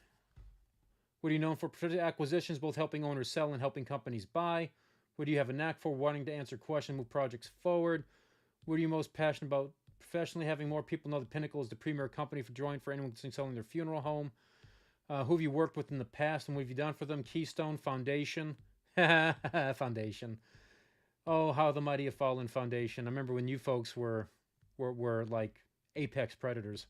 What are you known for? Acquisitions, both helping owners sell and helping companies buy. What do you have a knack for? Wanting to answer questions, move projects forward. What are you most passionate about? Professionally, having more people know that Pinnacle is the premier company for join for anyone selling their funeral home. Who have you worked with in the past and what have you done for them? Keystone Foundation. Foundation. Oh, how the mighty have fallen, Foundation. I remember when you folks were like apex predators.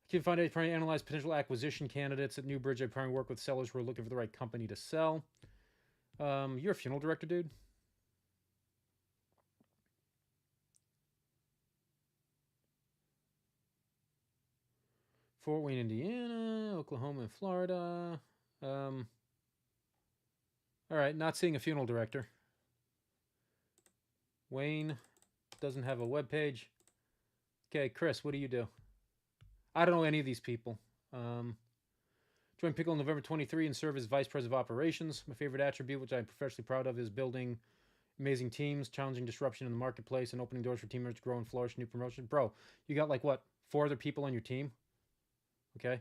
Keep Foundation trying to analyze potential acquisition candidates at Newbridge. I primarily work with sellers who are looking for the right company to sell. You're a funeral director, dude? Fort Wayne, Indiana, Oklahoma, and Florida. All right, not seeing a funeral director. Wayne doesn't have a web page. Okay, Chris, what do you do? I don't know any of these people. Joined Pickle in November 23 and serve as Vice President of Operations. My favorite attribute, which I'm professionally proud of, is building amazing teams, challenging disruption in the marketplace, and opening doors for team members to grow and flourish. New promotion. Bro, you got like, what, 4 other people on your team? Okay.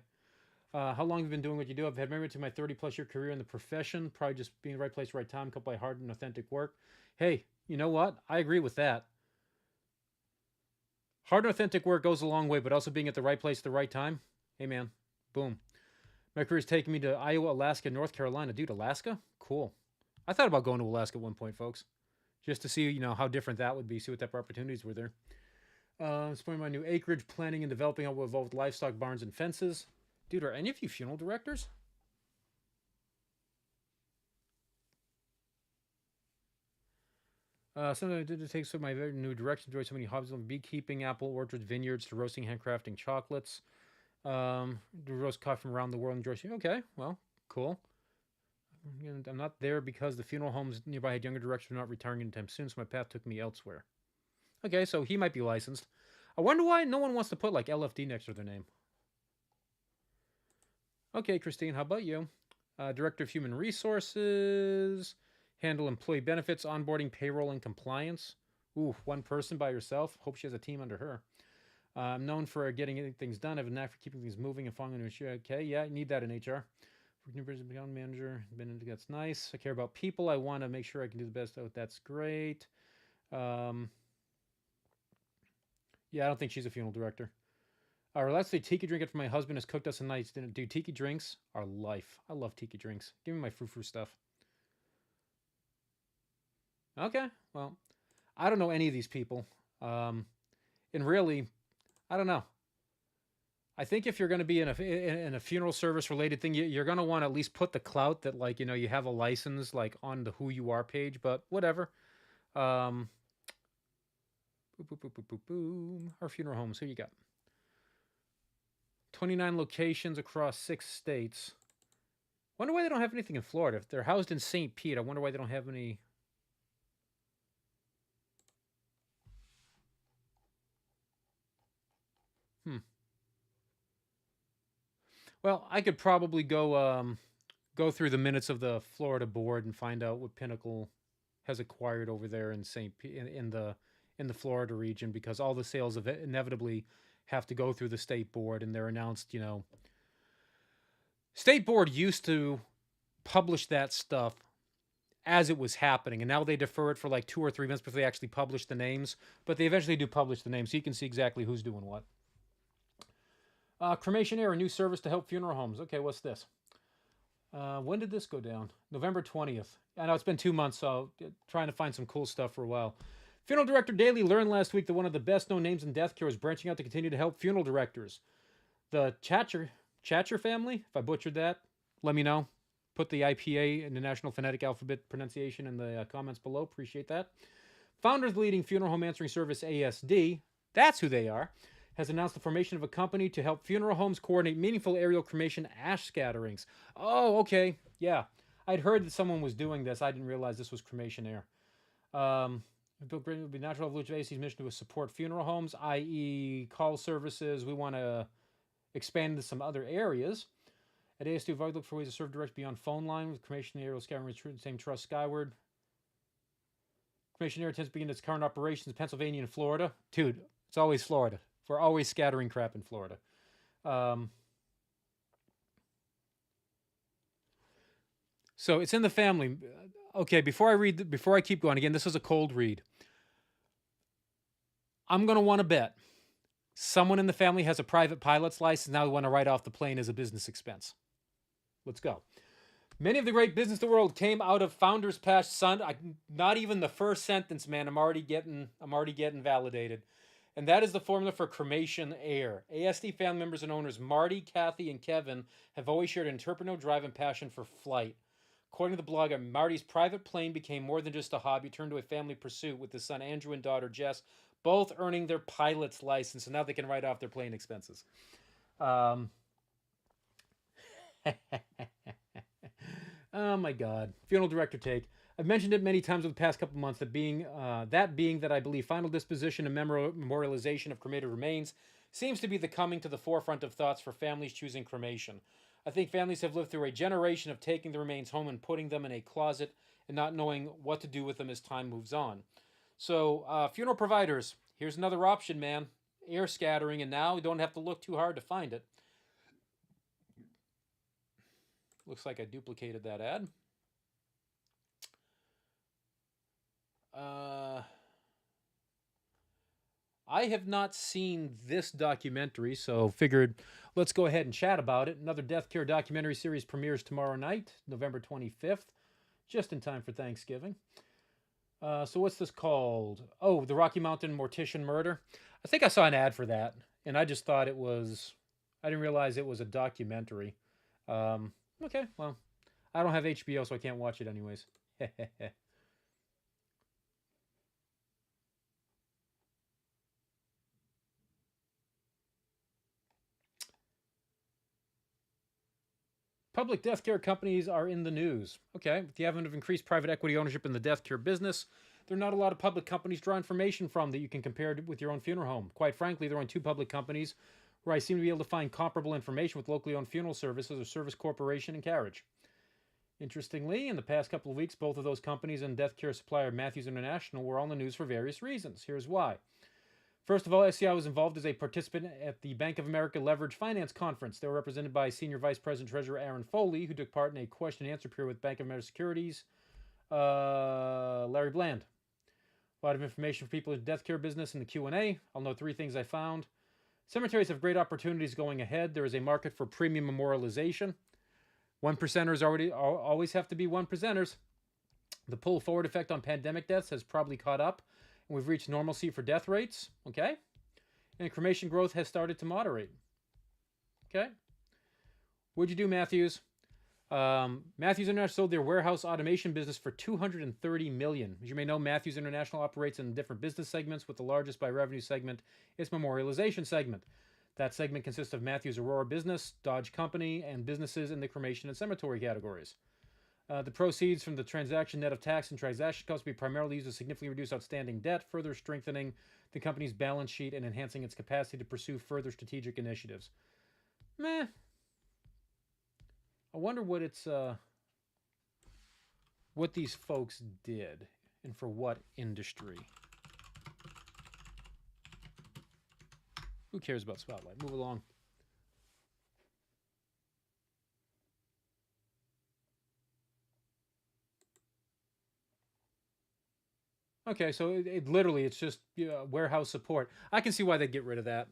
How long have you been doing what you do? I've had memory to my 30-plus year career in the profession. Probably just being in the right place, right time, coupled by hard and authentic work. Hey, you know what? I agree with that. Hard and authentic work goes a long way, but also being at the right place at the right time. Hey, man. Boom. My career's taken me to Iowa, Alaska, North Carolina. Dude, Alaska? Cool. I thought about going to Alaska at one point, folks. Just to see, you know, how different that would be. See what type of opportunities were there. Exploring my new acreage, planning and developing how it will evolve with livestock, barns, and fences. Dude, are any of you funeral directors? Something I did to take some of my very new direction. Enjoy so many hobbies from beekeeping, apple orchards, vineyards, to roasting, handcrafting chocolates. Do roast coffee from around the world. Enjoy. Okay, well, cool. And I'm not there because the funeral homes nearby had younger directors who are not retiring anytime soon, so my path took me elsewhere. Okay, so he might be licensed. I wonder why no one wants to put like LFD next to their name. Okay, Christine, how about you? Director of Human Resources, handle employee benefits, onboarding, payroll, and compliance. Ooh, one person by herself. Hope she has a team under her. I'm known for getting things done. I have a knack for keeping things moving and following into okay, yeah, you need that in HR. Account manager, that's nice. I care about people. I want to make sure I can do the best. Oh, that's great. Yeah, I don't think she's a funeral director. Let's say tiki drink it for my husband has cooked us a nice dinner. Dude, tiki drinks are life. I love tiki drinks. Give me my frou-frou stuff. Okay, well, I don't know any of these people. And really, I don't know. I think if you're going to be in a funeral service related thing, you're going to want to at least put the clout that, like, you know, you have a license like on the who you are page, but whatever. Boom, boom, boom, boom, boom, boom. Our funeral homes. Who you got? 29 locations across 6 states. Wonder why they don't have anything in Florida. If they're housed in St. Pete, I wonder why they don't have any. Well, I could probably go through the minutes of the Florida board and find out what Pinnacle has acquired over there in in the Florida region, because all the sales of it inevitably have to go through the state board, and they're announced, you know. State board used to publish that stuff as it was happening, and now they defer it for like 2 or 3 months before they actually publish the names, but they eventually do publish the names, so you can see exactly who's doing what. Cremation Air, a new service to help funeral homes. Okay, what's this? When did this go down? November 20th. I know it's been 2 months, so trying to find some cool stuff for a while. Funeral Director Daily learned last week that one of the best-known names in death care is branching out to continue to help funeral directors. The Chatcher family, if I butchered that, let me know. Put the IPA and the National Phonetic Alphabet pronunciation in the comments below. Appreciate that. Founders of the leading funeral home answering service, ASD, that's who they are, has announced the formation of a company to help funeral homes coordinate meaningful aerial cremation ash scatterings. Oh, okay. Yeah. I'd heard that someone was doing this. I didn't realize this was Cremation Air. It would be natural evolution of AC's mission to support funeral homes, i.e. call services. We want to expand into some other areas. At ASD, we've always looked for ways to serve direct beyond phone line with Cremation Aerial Scattering, same trust skyward. Cremation Air intends to begin its current operations in Pennsylvania and Florida. Dude, it's always Florida. We're always scattering crap in Florida. So it's in the family. Okay, before I keep going, again, this is a cold read. I'm going to want to bet someone in the family has a private pilot's license. Now they want to write off the plane as a business expense. Let's go. Many of the great business of the world came out of founders past son. Not even the first sentence, man. I'm already getting validated. And that is the formula for Cremation Air. ASD family members and owners Marty, Kathy, and Kevin have always shared an entrepreneurial drive and passion for flight. According to the blogger, Marty's private plane became more than just a hobby, turned to a family pursuit with his son Andrew and daughter Jess, both earning their pilot's license, and now they can write off their plane expenses. Um, oh my God. Funeral director take. I've mentioned it many times over the past couple months that being that I believe final disposition and memorialization of cremated remains seems to be the coming to the forefront of thoughts for families choosing cremation. I think families have lived through a generation of taking the remains home and putting them in a closet and not knowing what to do with them as time moves on. So, funeral providers, here's another option, man. Air scattering, and now you don't have to look too hard to find it. Looks like I duplicated that ad. I have not seen this documentary, so figured let's go ahead and chat about it. Another Death Care documentary series premieres tomorrow night, November 25th, just in time for Thanksgiving. So what's this called? Oh, the Rocky Mountain Mortician Murder. I think I saw an ad for that, and I just thought it was... I didn't realize it was a documentary. Okay, well, I don't have HBO, so I can't watch it anyways. Public death care companies are in the news. Okay, with the advent of increased private equity ownership in the death care business, there are not a lot of public companies to draw information from that you can compare with your own funeral home. Quite frankly, there are only two public companies where I seem to be able to find comparable information with locally owned funeral services or Service Corporation and Carriage. Interestingly, in the past couple of weeks, both of those companies and death care supplier Matthews International were on the news for various reasons. Here's why. First of all, SCI was involved as a participant at the Bank of America Leverage Finance Conference. They were represented by Senior Vice President Treasurer Aaron Foley, who took part in a question and answer period with Bank of America Securities, Larry Bland. A lot of information for people in the death care business in the Q&A. I'll note three things I found. Cemeteries have great opportunities going ahead. There is a market for premium memorialization. One percenters always have to be one percenters. The pull forward effect on pandemic deaths has probably caught up, and we've reached normalcy for death rates. Okay? And cremation growth has started to moderate. Okay? What'd you do, Matthews? Matthews International sold their warehouse automation business for $230 million. As you may know, Matthews International operates in different business segments, with the largest by revenue segment its memorialization segment. That segment consists of Matthews Aurora Business, Dodge Company, and businesses in the cremation and cemetery categories. The proceeds from the transaction net of tax and transaction costs will be primarily used to significantly reduce outstanding debt, further strengthening the company's balance sheet and enhancing its capacity to pursue further strategic initiatives. Meh. I wonder what what these folks did and for what industry. Who cares about Spotlight? Move along. Okay, so it literally, it's just warehouse support. I can see why they'd get rid of that.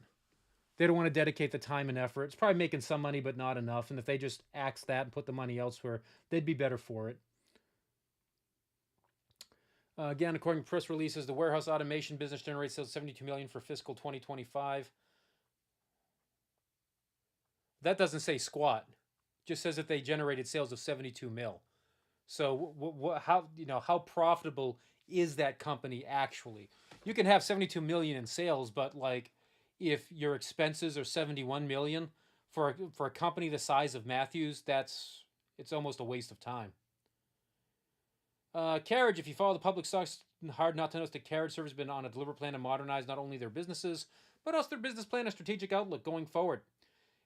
They don't want to dedicate the time and effort. It's probably making some money, but not enough. And if they just axe that and put the money elsewhere, they'd be better for it. Again, according to press releases, the warehouse automation business generates sales $72 million for fiscal 2025. That doesn't say squat. It just says that they generated sales of 72 mil. So how profitable is that company actually? You can have 72 million in sales, but like if your expenses are 71 million for a company the size of Matthews, it's almost a waste of time. Carriage, if you follow the public stocks, hard not to notice that Carriage Service has been on a deliberate plan to modernize not only their businesses, but also their business plan and strategic outlook going forward.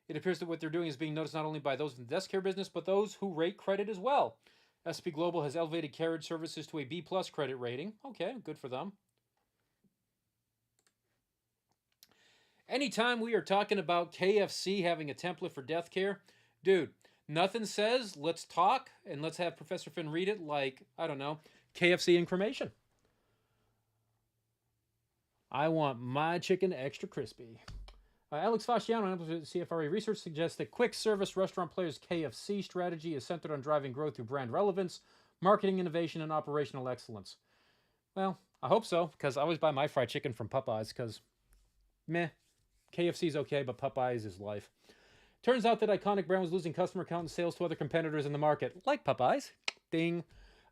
It appears that what they're doing is being noticed not only by those in the death care business, but those who rate credit as well. S&P Global has elevated Carriage Services to a B+ credit rating. Okay, good for them. Anytime we are talking about KFC having a template for death care, dude, nothing says let's talk and let's have Professor Finn read it like, I don't know, KFC and cremation. I want my chicken extra crispy. Alex Fasciano, CFRA Research, suggests that quick service restaurant players KFC strategy is centered on driving growth through brand relevance, marketing innovation, and operational excellence. Well, I hope so, because I always buy my fried chicken from Popeyes, because meh, KFC's okay, but Popeyes is life. Turns out that iconic brand was losing customer count and sales to other competitors in the market, like Popeyes. Ding.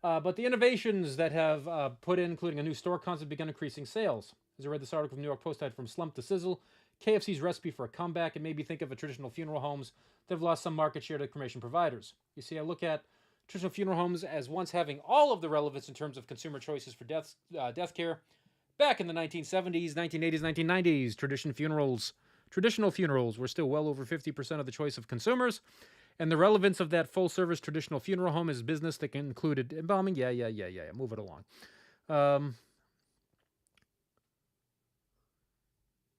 But the innovations that have put in, including a new store concept, begun increasing sales. As I read this article from New York Post titled From Slump to Sizzle, KFC's recipe for a comeback. It made me think of a traditional funeral homes that have lost some market share to cremation providers. You see, I look at traditional funeral homes as once having all of the relevance in terms of consumer choices for death care. Back in the 1970s, 1980s, 1990s, traditional funerals were still well over 50% of the choice of consumers. And the relevance of that full-service traditional funeral home is business that included embalming. Yeah. Move it along.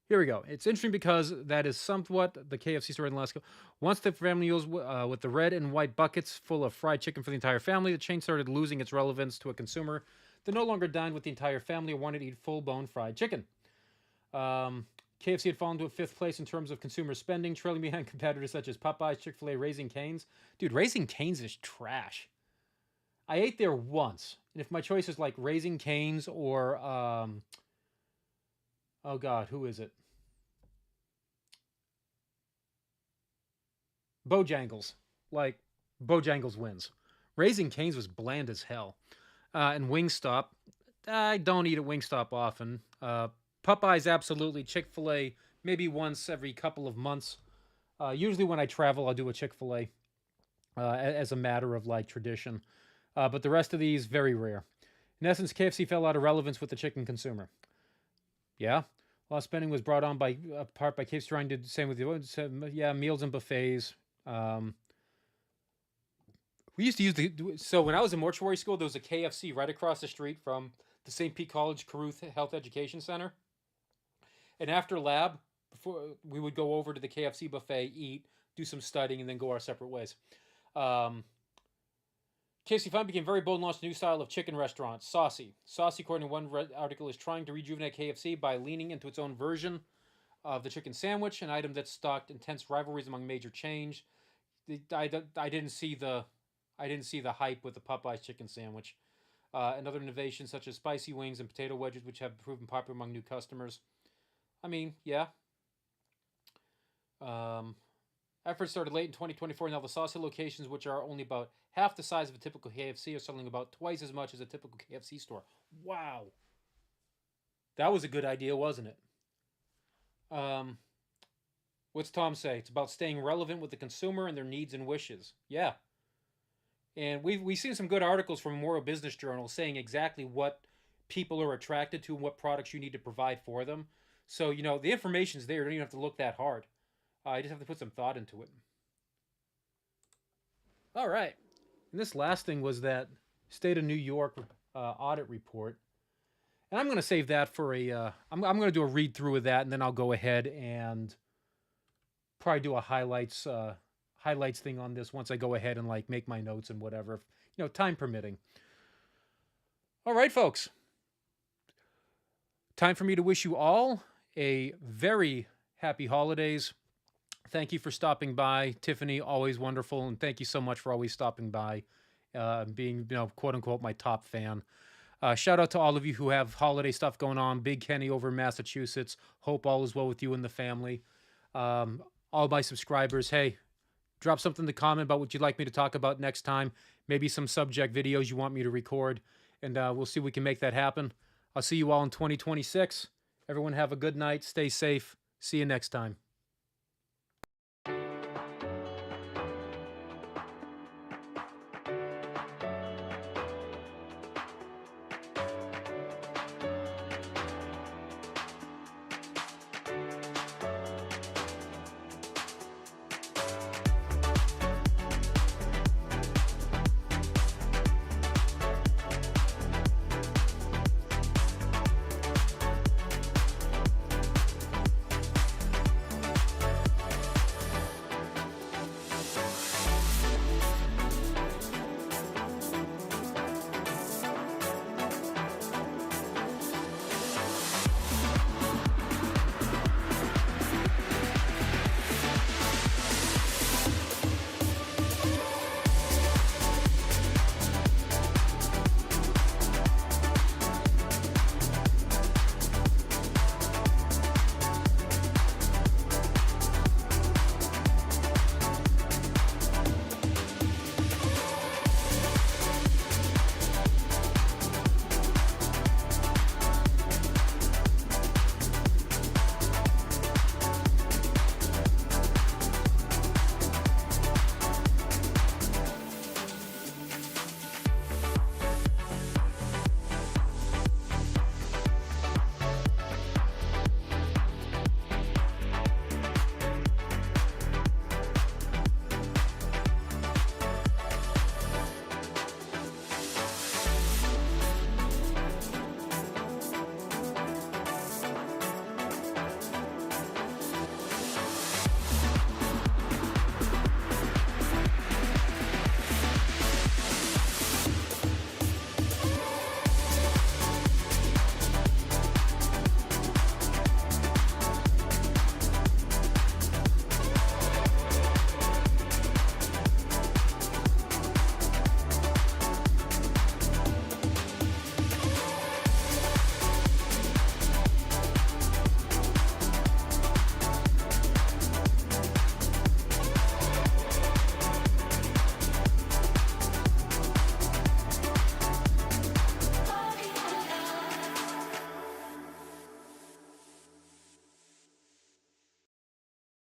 Here we go. It's interesting because that is somewhat the KFC story in the last couple. Once the family meals with the red and white buckets full of fried chicken for the entire family, the chain started losing its relevance to a consumer that no longer dined with the entire family or wanted to eat full-bone fried chicken. KFC had fallen to a 5th place in terms of consumer spending, trailing behind competitors such as Popeyes, Chick-fil-A, Raising Cane's. Dude, Raising Cane's is trash. I ate there once, and if my choice is like Raising Cane's or oh God, who is it? Bojangles. Like, Bojangles wins. Raising Cane's was bland as hell. And Wingstop, I don't eat at Wingstop often. Popeyes, absolutely. Chick-fil-A, maybe once every couple of months. Usually when I travel, I'll do a Chick-fil-A as a matter of, like, tradition. But the rest of these, very rare. In essence, KFC fell out of relevance with the chicken consumer. Yeah. While spending was brought on by part by KFC trying to do the same with the meals and buffets. We used to use so when I was in mortuary school, there was a KFC right across the street from the St. Pete College Caruth Health Education Center. And after lab, before we would go over to the KFC buffet, eat, do some studying, and then go our separate ways. KFC finally became very bold and launched a new style of chicken restaurant, Saucy. Saucy, according to one article, is trying to rejuvenate KFC by leaning into its own version of the chicken sandwich, an item that sparked intense rivalries among major chains. I didn't see the hype with the Popeyes chicken sandwich. And other innovations such as spicy wings and potato wedges, which have proven popular among new customers. I mean, yeah. Efforts started late in 2024. Now the Saucy locations, which are only about half the size of a typical KFC, are selling about twice as much as a typical KFC store. Wow. That was a good idea, wasn't it? What's Tom say? It's about staying relevant with the consumer and their needs and wishes. Yeah. And we've seen some good articles from Memorial Business Journal saying exactly what people are attracted to and what products you need to provide for them. So, you know, the information's there. You don't even have to look that hard. You just have to put some thought into it. All right. And this last thing was that State of New York audit report. And I'm going to save that for I'm going to do a read through of that, and then I'll go ahead and probably do a highlights thing on this once I go ahead and like make my notes and whatever, you know, time permitting. All right, folks. Time for me to wish you all a very happy holidays. Thank you for stopping by. Tiffany, always wonderful. And thank you so much for always stopping by, being, you know, quote unquote, my top fan. Shout out to all of you who have holiday stuff going on. Big Kenny over in Massachusetts. Hope all is well with you and the family. All my subscribers, hey, drop something in the comment about what you'd like me to talk about next time. Maybe some subject videos you want me to record. And we'll see if we can make that happen. I'll see you all in 2026. Everyone have a good night. Stay safe. See you next time.